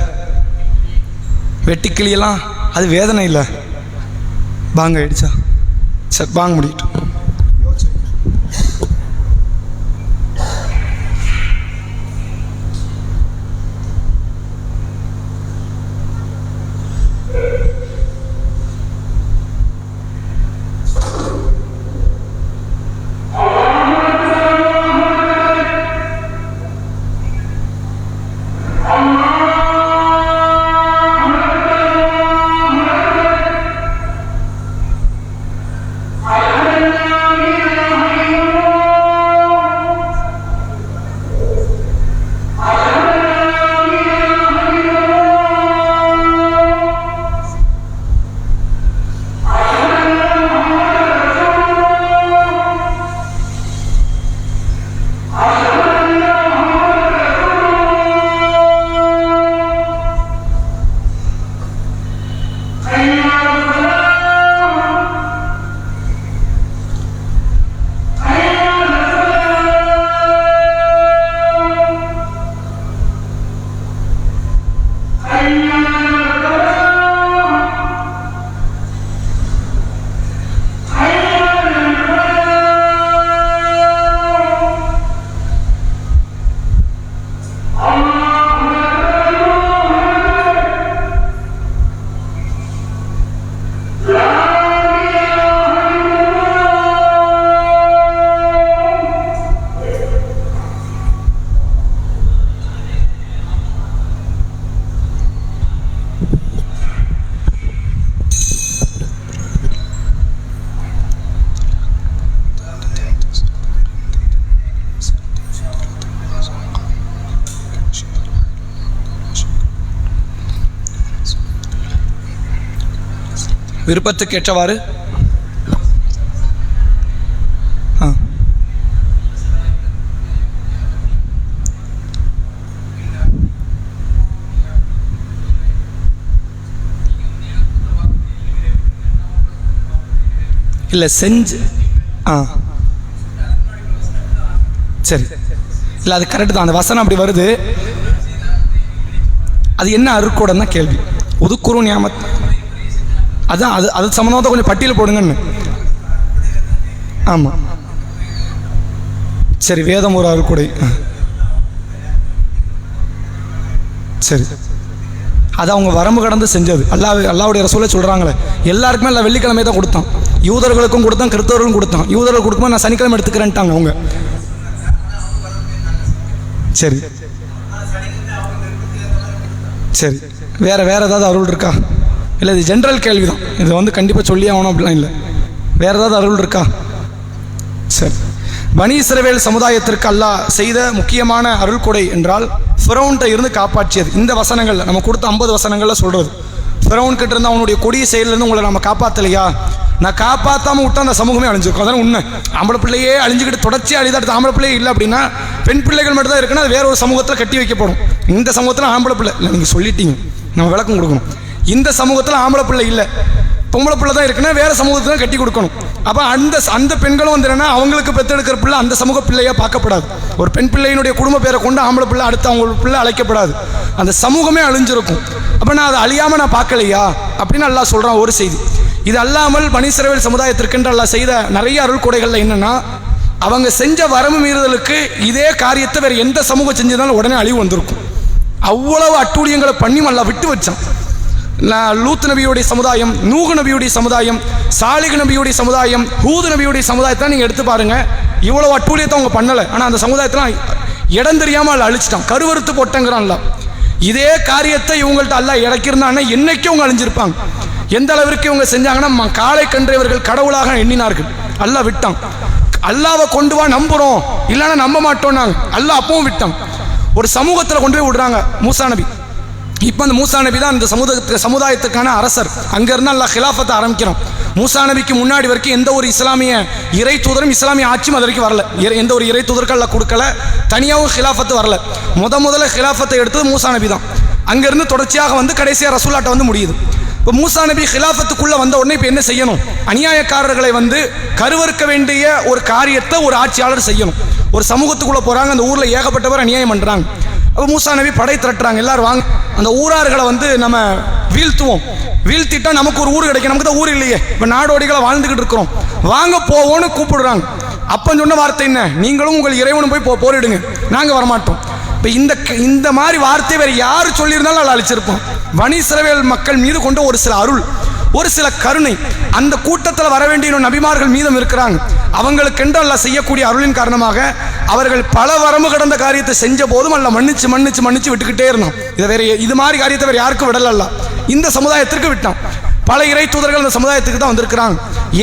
வெட்டிக்கிளியெல்லாம் அது வேதனை இல்லை, பாங்க ஆயிடுச்சா? சரி, பாங்க முடிட்டு. விருப்பத்துக்கு ஏற்றவாறு இல்லை செஞ்சு சரி, இல்லை அது கரெக்டு தான், அந்த வசனம் அப்படி வருது. அது என்ன அருக்கோடன்னா கேள்வி. உதுக்குரு ஞாபகம் அதான், அது சம்மந்தமாக கொஞ்சம் பட்டியல் போடுங்கன்னு. ஆமாம் சரி, வேதம் ஒரு அருள்கொடை. சரி, அது அவங்க வரம்பு கடந்து செஞ்சது. அல்லாவுடைய ரசூலே சொல்கிறாங்களே, எல்லாருக்குமே எல்லா வெள்ளிக்கிழமை தான் கொடுத்தான். யூதர்களுக்கும் கொடுத்தான், கிறிஸ்தவர்களுக்கும் கொடுத்தான். யூதர்கள் கொடுக்கும்போது நான் சனிக்கிழமை எடுத்துக்கிறேன்ட்டாங்க அவங்க. சரி சரி, வேற ஏதாவது அருள் இருக்கா? இல்லை, இது ஜென்ரல் கேள்வி தான், இது வந்து கண்டிப்பாக சொல்லி ஆகணும் அப்படிலாம் இல்லை. வேற ஏதாவது அருள் இருக்கா? சரி, பனி இஸ்ரவேல் சமுதாயத்திற்கு அல்லாஹ் செய்த முக்கியமான அருள் கொடை என்றால் ஃபிரௌன்கிட்ட இருந்து காப்பாற்றியது. இந்த வசனங்கள் நம்ம கொடுத்த 50 வசனங்கள்ல சொல்றது, ஃபிரௌன் கிட்ட இருந்து அவனுடைய கொடிய செயலிருந்து உங்களை நம்ம காப்பாற்றலையா, நான் காப்பாற்றாம விட்டா அந்த சமூகமே அழிஞ்சிருக்கும். அதான் உண்மை. ஆம்பளை பிள்ளையே அழிஞ்சுக்கிட்டு தொடர்ச்சி அழிதாட்டு ஆம்பளை பிள்ளையே இல்லை அப்படின்னா பெண் பிள்ளைகள் மட்டும் தான் இருக்குன்னா அது வேற ஒரு சமூகத்தில் கட்டி வைக்கப்படும். இந்த சமூகத்தில் ஆம்பளை பிள்ளை இல்லை, நீங்கள் சொல்லிட்டீங்க, நம்ம விளக்கம் கொடுக்கணும். இந்த சமூகத்தில் ஆம்பளை பிள்ளை இல்லை, பொம்பளை பிள்ளை தான் இருக்குன்னா வேற சமூகத்தில் தான் கட்டி கொடுக்கணும். அப்போ அந்த பெண்களும் வந்து என்னன்னா அவங்களுக்கு பெற்றெடுக்கிற பிள்ளை அந்த சமூக பிள்ளையா பார்க்கப்படாது. ஒரு பெண் பிள்ளையினுடைய குடும்ப பேரை கொண்டு ஆம்பளை பிள்ளை அடுத்து அவங்க பிள்ளை அழைக்கப்படாது, அந்த சமூகமே அழிஞ்சிருக்கும். அப்போ நான் அதை அழியாமல் நான் பார்க்கலையா அப்படின்னு அல்லாஹ் சொல்கிறான் ஒரு செய்தி. இது அல்லாமல் பனி இஸ்ரவேல் சமுதாயத்திற்கென்று அல்லாஹ் செய்த நிறைய அருள் கொடைகள்ல என்னன்னா, அவங்க செஞ்ச வரம்பு மீறுதலுக்கு இதே காரியத்தை வேற எந்த சமூகம் செஞ்சதாலும் உடனே அழிவு வந்திருக்கும். அவ்வளவு அட்டூழியங்களை பண்ணி அல்லாஹ் விட்டு வச்சான். லூத் நபியுடைய சமுதாயம், நூஹ் நபியுடைய சமுதாயம், சாலிஹ் நபியுடைய சமுதாயம், ஹூத் நபியுடைய சமுதாயத்தை நீங்க எடுத்து பாருங்க, இவ்வளவு அட்டூழியத்தை அவங்க பண்ணல. ஆனா அந்த சமுதாயத்தெல்லாம் இடம் தெரியாம அல்ல அழிச்சிட்டான், கருவறுத்து போட்டங்கிறான்ல. இதே காரியத்தை இவங்கள்ட்ட அல்லாஹ் இறக்கிருந்தான்னா என்னைக்கும் அவங்க அழிஞ்சிருப்பாங்க. எந்த அளவிற்கு இவங்க செஞ்சாங்கன்னா, காலை கன்றவர்கள் கடவுளாக எண்ணினார்கள், அல்லாஹ் விட்டான். அல்லாவை கொண்டு வா நம்புறோம், இல்லைன்னா நம்ப மாட்டோம் நாங்க, அல்லாஹ் அப்பவும் விட்டான். ஒரு சமூகத்தில் கொண்டு போய் விடுறாங்க மூசா நபி. இப்போ அந்த மூசா நபி தான் இந்த சமுதாயத்துக்கான அரசர். அங்கிருந்து அல்லாஹ் ஹிலாஃபத்தை ஆரம்பிக்கிறான். மூசா நபிக்கு முன்னாடி வரைக்கும் எந்த ஒரு இஸ்லாமிய இறை தூதரும் இஸ்லாமிய ஆட்சியும் அது வரைக்கும் வரல. எந்த ஒரு இறை தூதருக்கு அல்லாஹ் கொடுக்கல, தனியாகவும் ஹிலாஃபத்து வரல. முதல்ல ஹிலாஃபத்தை எடுத்தது மூசா நபி தான். அங்கிருந்து தொடர்ச்சியாக வந்து கடைசியாக ரசூலாட்ட வந்து முடியுது. இப்போ மூசா நபி ஹிலாஃபத்துக்குள்ள வந்த உடனே இப்போ என்ன செய்யணும்? அநியாயக்காரர்களை வந்து கருவறுக்க வேண்டிய ஒரு காரியத்தை ஒரு ஆட்சியாளர் செய்யணும். ஒரு சமூகத்துக்குள்ள போறாங்க, அந்த ஊர்ல ஏகப்பட்டவர் அநியாயம் பண்றாங்க. அப்போ மூசா நபி படை திரட்டுறாங்க, எல்லாரும் வாங்க அந்த ஊரார்களை வந்து நம்ம வீழ்த்துவோம், வீழ்த்திட்டா நமக்கு ஒரு ஊர் கிடைக்கும். நமக்கு தான் ஊர் இல்லையே, இப்போ நாடோடிகளை வாழ்ந்துகிட்டு இருக்கிறோம், வாங்க போவோன்னு கூப்பிடுறாங்க. அப்போ சொன்ன வார்த்தை என்ன? நீங்களும் உங்கள் இறைவனும் போய் போரிடுங்க, நாங்கள் வரமாட்டோம். இப்போ இந்த மாதிரி வார்த்தை வேற யார் சொல்லியிருந்தாலும் அதை அழிச்சிருப்போம். பனி இஸ்ரவேல் மக்கள் மீது கொண்ட ஒரு சில அருள், ஒரு சில கருணை, அந்த கூட்டத்தில் வர வேண்டிய நபிமார்கள் மீதம் இருக்கிறாங்க. அவங்களுக்கென்று அல்லாஹ் செய்யக்கூடிய அருளின் காரணமாக அவர்கள் பல வரம்பு கடந்த காரியத்தை செஞ்ச போதும் அல்லாஹ் மன்னிச்சு மன்னிச்சு மன்னிச்சு விட்டுக்கிட்டே இருந்தான். இதை வேற இது மாதிரி காரியத்தை வேற யாருக்கும் விடல, இந்த சமுதாயத்திற்கு விட்டான். பல இறை தூதர்கள் அந்த சமுதாயத்துக்கு தான் வந்திருக்கிறாங்க.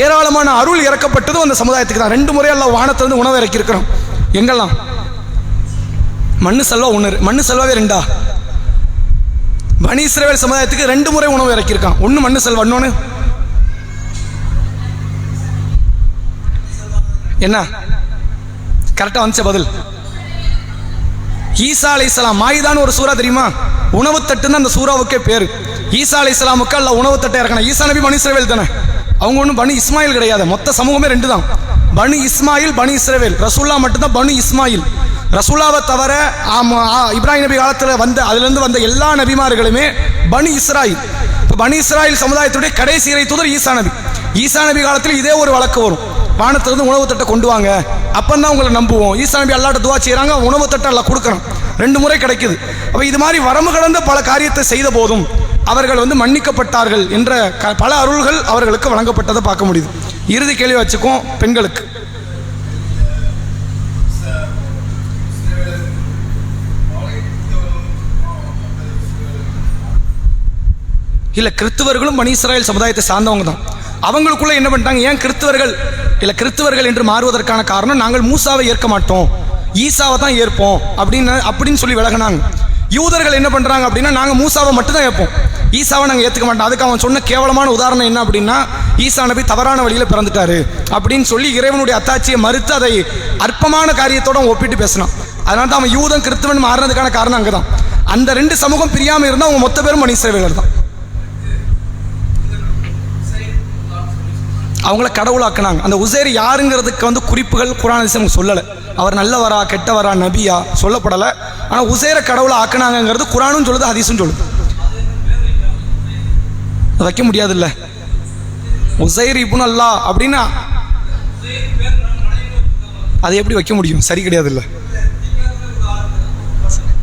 ஏராளமான அருள் இறக்கப்பட்டதும் அந்த சமுதாயத்துக்கு தான். 2 முறை அல்லாஹ் வானத்திலிருந்து உணவு இறக்கி இருக்கிறோம். எங்கெல்லாம்? மண்ணு செல்வா 1, மண்ணு செல்வாவே 2. பனி இஸ்ரவேல் சமுதாயத்துக்கு 2 முறை உணவு இறக்கியிருக்கான். 1 மண்ணு செல்வா, இன்னொன்னு என்ன? கரெக்டா வந்துச்ச பதில். ஈசா அலைஹிஸ்ஸலாம், மாயிதான்னு ஒரு சூரா தெரியுமா? உணவு தட்டுன்னு அந்த சூறாவுக்கே பேரு. ஈசா அலைஹிஸ்ஸலாமுக்கு அல்லாஹ் உணவு தட்டை இறக்கணும். ஈசா நபி பனி இஸ்ரவேல் தானே, அவங்க ஒன்றும் பனி இஸ்மாயில் கிடையாது. மொத்த சமூகமே 2 தான், பனி இஸ்மாயில் பனி இஸ்ரவேல். ரசூல்லா மட்டும்தான் பனி இஸ்மாயில். ரசூலாவை தவிர இப்ராஹிம் நபி காலத்தில் வந்த அதிலிருந்து வந்த எல்லா நபிமார்களுமே பனி இஸ்ராயில். இப்போ பனி இஸ்ராயில் சமுதாயத்துடைய கடைசி இறை தூதர் ஈசா நபி. ஈசா நபி காலத்தில் இதே ஒரு வழக்கு வரும், வானத்திலிருந்து உணவு தட்டை கொண்டு வாங்க, அப்பந்தான் உங்களை நம்புவோம். ஈசா நபி அல்லாட்ட துவா செய்கிறாங்க, உணவு தட்டை எல்லாம் கொடுக்கணும். 2 முறை கிடைக்குது. அப்போ இது மாதிரி வரம்பு கடந்த பல காரியத்தை செய்த போதும் அவர்கள் வந்து மன்னிக்கப்பட்டார்கள் என்ற பல அருள்கள் அவர்களுக்கு வழங்கப்பட்டதை பார்க்க முடியுது. இறுதி கேள்வி வச்சுக்கும் பெண்களுக்கு. இல்லை, கிறிஸ்தவர்களும் பனி இஸ்ராயேல் சமுதாயத்தை சார்ந்தவங்க தான். அவங்களுக்குள்ள என்ன பண்ணிட்டாங்க? ஏன் கிறிஸ்தவர்கள் இல்லை கிறிஸ்தவர்கள் என்று மாறுவதற்கான காரணம், நாங்கள் மூசாவை ஏற்க மாட்டோம், ஈசாவை தான் ஏற்போம் அப்படின்னு சொல்லி விலகினாங்க. யூதர்கள் என்ன பண்றாங்க அப்படின்னா, நாங்கள் மூசாவை மட்டும் தான் ஏற்போம், ஈசாவை நாங்கள் ஏற்றுக்க மாட்டோம். அதுக்கு அவன் சொன்ன கேவலமான உதாரணம் என்ன அப்படின்னா, ஈசா நபி தவறான வழியில் பிறந்துட்டாரு அப்படின்னு சொல்லி இறைவனுடைய அத்தாட்சியை மறுத்து அதை அற்பமான காரியத்தோட ஒப்பிட்டு பேசினான். அதனால தான் அவன் யூதன் கிறிஸ்தவன் மாறினதுக்கான காரணம் அங்கே தான். அந்த 2 சமூகம் பிரியாமல் இருந்தால் அவங்க மொத்த பேரும் பனி இஸ்ரவேலர் தான். அவங்கள கடவுளாக்குனாங்க. அந்த உசேர் யாருங்கிறதுக்கு வந்து குறிப்புகள் குர்ஆன் ஹதீஸ் சொல்லலை. அவர் நல்லவரா கெட்டவரா நபியா சொல்லப்படலை. ஆனால் உசேரை கடவுளை ஆக்குனாங்கிறது குர்ஆனும் சொல்லுது, ஹதீஸும் சொல்லுது. வைக்க முடியாது இல்லை, உசைர் இப்னு அல்லாஹ் அப்படின்னா அதை எப்படி வைக்க முடியும்? சரி கிடையாது. இல்லை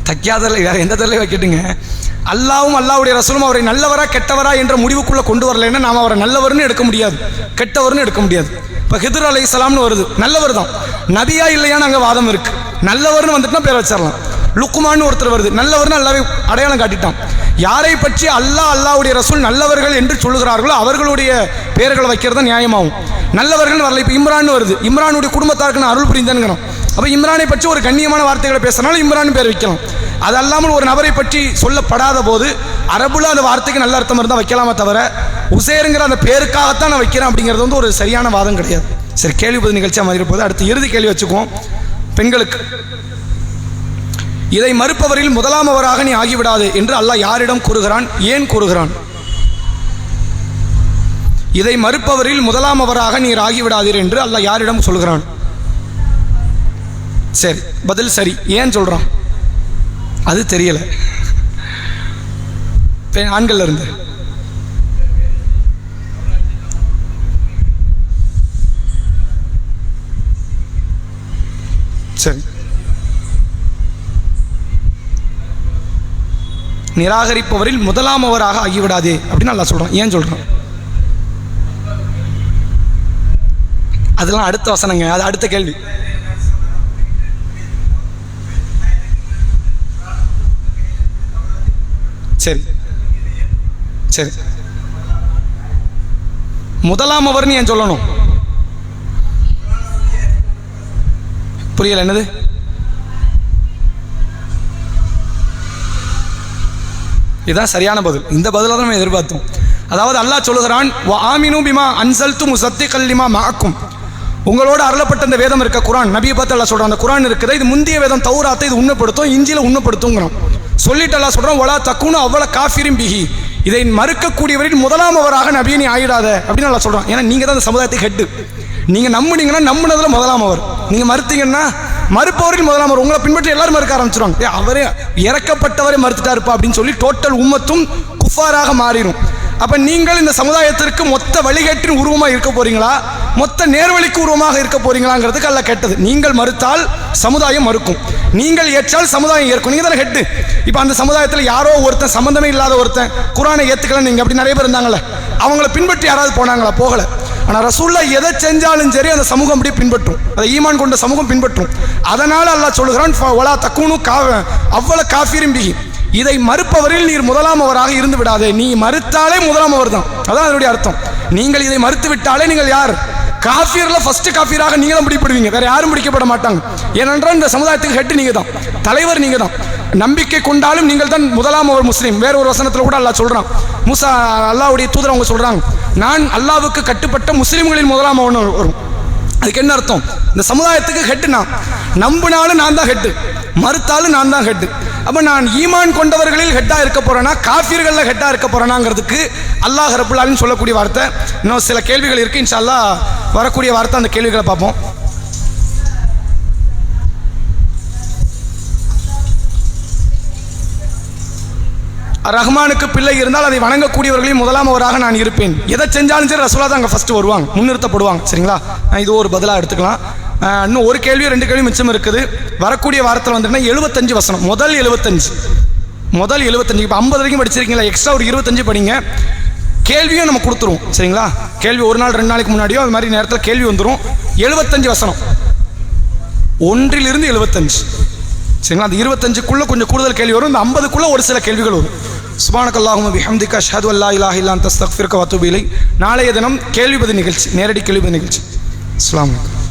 தைக்காதல வேற எந்த தரலையும் வைக்கட்டுங்க. அல்லாவும் அல்லாவுடைய ரசூலும் அவரை நல்லவரா கெட்டவரா என்ற முடிவுக்குள்ள கொண்டு வரலைன்னா நாம் அவரை நல்லவர்னு எடுக்க முடியாது, கெட்டவர்னு எடுக்க முடியாது. இப்போ ஹிதர் அலைஹிஸ்ஸலாம்னு வருது, நல்லவர் தான், நபியா இல்லையான்னு அங்கே வாதம் இருக்கு. நல்லவர்னு வந்துட்டுனா பேர் வச்சிடலாம். லுக்குமான்னு ஒருத்தர் வருது, நல்லவர்னு அல்லாவை அடையாளம் காட்டிட்டான். யாரை பற்றி அல்லாவுடைய ரசூல் நல்லவர்கள் என்று சொல்லுகிறார்களோ அவர்களுடைய பெயர்களை வைக்கிறது தான் நியாயமாகும். நல்லவர்கள் வரல. இப்போ இம்ரான் வருது, இம்ரானுடைய குடும்பத்தாருக்கு நான் அருள் புரிந்தேன்கிறோம். அப்போ இம்ரானை பற்றி ஒரு கண்ணியமான வார்த்தைகளை பேசினாலும் இம்ரான் பேர் வைக்கலாம். அது அல்லாமல் ஒரு நபரை பற்றி சொல்லப்படாத போது அரபுல அந்த வார்த்தைக்கு நல்ல அர்த்தம் இருந்தால் வைக்கலாமே தவிர உசேருங்கிற அந்த பேருக்காகத்தான் நான் வைக்கிறேன் அப்படிங்கிறது வந்து ஒரு சரியான வாதம் கிடையாது. சரி, கேள்வி பதில் நிகழ்ச்சியாக மாதிரி போது அடுத்து இறுதி கேள்வி வச்சுக்குவோம். பெண்களுக்கு இதை மறுப்பவரில் முதலாமவராக நீ ஆகிவிடாது என்று அல்லாஹ் யாரிடம் கூறுகிறான், ஏன் கூறுகிறான்? இதை மறுப்பவரில் முதலாமவராக நீர் ஆகிவிடாதீர் என்று அல்லாஹ் யாரிடம் சொல்கிறான்? சரி, பதில் சரி. ஏன் சொல்றான் அது தெரியல. ஆண்கள்ல இருந்து சரி, நிராகரிப்பவரில் முதலாமவராக ஆகிவிடாதே அப்படின்னு அல்லாஹ் சொல்றான். ஏன் சொல்றான்? அதெல்லாம் அடுத்த வசனங்க, அது அடுத்த கேள்வி. சரி சரி, முதலாமவர்னு ஏன் சொல்லணும்? புரியல, என்னது? இதுதான் சரியான பதில். இந்த பதில தான் நம்ம எதிர்பார்த்தோம். அதாவது அல்லாஹ் சொல்லுகிறான், ஆமினு பிமா அன்சல்து முஸத்திகல் லிமா மஅக்கும், உங்களோட அருளப்பட்ட இந்த வேதம் இருக்க குரான், நபியை பார்த்து அல்லாஹ் சொல்றான், அந்த குரான் இருக்குது, இது முந்தைய வேதம் தௌராத்தை இது உண்மைப்படுத்தும், இஞ்சில உண்மைப்படுத்துங்கிறான். சொல்லிட்டு அல்லாஹ் சொல்றான், வலா தக்குனு அவ்வள காஃபிரின் பிஹி, இதை மறுக்கக்கூடியவரின் முதலாமவராக நபியை நீ ஆயிடாத அப்படின்னு அல்லாஹ் சொல்றான். ஏன்னா நீங்க தான் அந்த சமுதாயத்துக்கு ஹெட். நீங்க நம்புனீங்கன்னா நம்புனதுல முதலாமவர், நீங்க மறுத்தீங்கன்னா மறுப்பவரில் முதலாமவர். உங்களை பின்பற்றி எல்லாரும் மறுக்க ஆரம்பிச்சிருவாங்க. அவரே இறக்கப்பட்டவரை மறுத்துட்டாருப்பா அப்படின்னு சொல்லி டோட்டல் உம்மத்தும் குஃபாராக மாறிடும். அப்ப நீங்கள் இந்த சமுதாயத்திற்கு மொத்த வழிகேட்டின் உருவமாக இருக்க போறீங்களா, மொத்த நேர்வழிக்கு உருவமாக இருக்க போறீங்களாங்கிறதுக்கு அல்லாஹ் கேட்டது. நீங்கள் மறுத்தால் சமுதாயம் மறுக்கும், நீங்கள் ஏற்றால் சமுதாயம் ஏற்கும். நீங்க தானே ஹெட். இப்ப அந்த சமுதாயத்தில் யாரோ ஒருத்தன், சம்பந்தமே இல்லாத ஒருத்தன் குர்ஆனை ஏத்துக்கல, நீங்க அப்படி நிறைய பேர் இருந்தாங்கல்ல, அவங்கள பின்பற்றி யாராவது போனாங்களா? போகல. ஆனா ரசூலுல்லாஹ் எதை செஞ்சாலும் சரி அந்த சமூகம் அப்படியே பின்பற்றும், அதை ஈமான் கொண்ட சமூகம் பின்பற்றும். அதனால அல்லாஹ் சொல்லுகிறான், வலா தக்குனு அவ்வள காஃபிரின் பிஹி, இதை மறுப்பவரில் நீர் முதலாமவராக இருந்து விடாதே. நீ மறுத்தாலே முதலாமவர் தான், அதான் அதனுடைய அர்த்தம். நீங்கள் இதை மறுத்து விட்டாலே நீங்கள் யார்? காஃபியர்ல ஃபர்ஸ்ட் காஃபியராக நீங்க தான் பிடிப்படுவீங்க, வேற யாரும் பிடிக்கப்பட மாட்டாங்க. ஏனென்றால் இந்த சமுதாயத்துக்கு ஹெட் நீங்க தான், தலைவர் நீங்க தான். நம்பிக்கை கொண்டாலும் நீங்கள் தான் முதலாமவர் முஸ்லீம். வேற ஒரு வசனத்தில் கூட அல்லாஹ் சொல்றான், மூசா அல்லாஹ்வுடைய தூதர் அவங்க சொல்றாங்க, நான் அல்லாஹ்வுக்கு கட்டுப்பட்ட முஸ்லீம்களின் முதலாமவன் வரும். அதுக்கு என்ன அர்த்தம்? இந்த சமுதாயத்துக்கு ஹெட் நான், நம்பினாலும் நான் தான் ஹெட், மறுத்தாலும் நான் தான் ஹெட். அப்ப நான் ஈமான் கொண்டவர்களில் ஹெட்டா இருக்க போறேனா, காஃபிர்கள்ல ஹெட்டா இருக்க போறேனாங்கிறதுக்கு அல்லாஹ் ரப்புல் ஆலமீன் சொல்லக்கூடிய வார்த்தை. இன்னும் சில கேள்விகள் இருக்கு, இன்ஷா அல்லாஹ் வரக்கூடிய வார்த்தை அந்த கேள்விகளை பார்ப்போம். ரஹ்மானுக்கு பிள்ளை இருந்தால் அதை வணங்கக்கூடியவர்களின் முதலாமவராக நான் இருப்பேன். எதை செஞ்சாலும் சரி ரசூலா தான் அங்கே ஃபர்ஸ்ட் வருவாங்க, முன்னிறுத்தப்படுவாங்க. சரிங்களா? இது ஒரு பதிலாக எடுத்துக்கலாம். இன்னும் ஒரு கேள்வி 2 கேள்வி மிச்சம் இருக்குது. வரக்கூடிய வாரத்தில் வந்துட்டுனா 75 வசனம், முதல் 75 இப்போ 50 வரைக்கும் படிச்சிருக்கீங்களா, எக்ஸ்ட்ரா ஒரு 25 படிங்க. கேள்வியும் நம்ம கொடுத்துருவோம். சரிங்களா? கேள்வி ஒரு நாள் 2 நாளைக்கு முன்னாடியோ அது மாதிரி நேரத்தில் கேள்வி வந்துடும். 75 வசனம், 1 to 75. சரிங்களா? அந்த 25க்குள்ள கொஞ்சம் கூடுதல் கேள்வி வரும், இந்த 50க்குள்ள ஒரு சில கேள்விகள் வரும். சுப்ஹானக்கல்லாஹும்ம பிஹம்திக அஷ்ஹது அல்லா இலாஹ இல்லா அன்த அஸ்தக்ஃபிருக வ அத்தூபு இலைக். நாளைய தினம் கேள்வி பதில் நிகழ்ச்சி, நேரடி கேள்வி பதில் நிகழ்ச்சி. அஸ்ஸலாமு அலைக்கும்.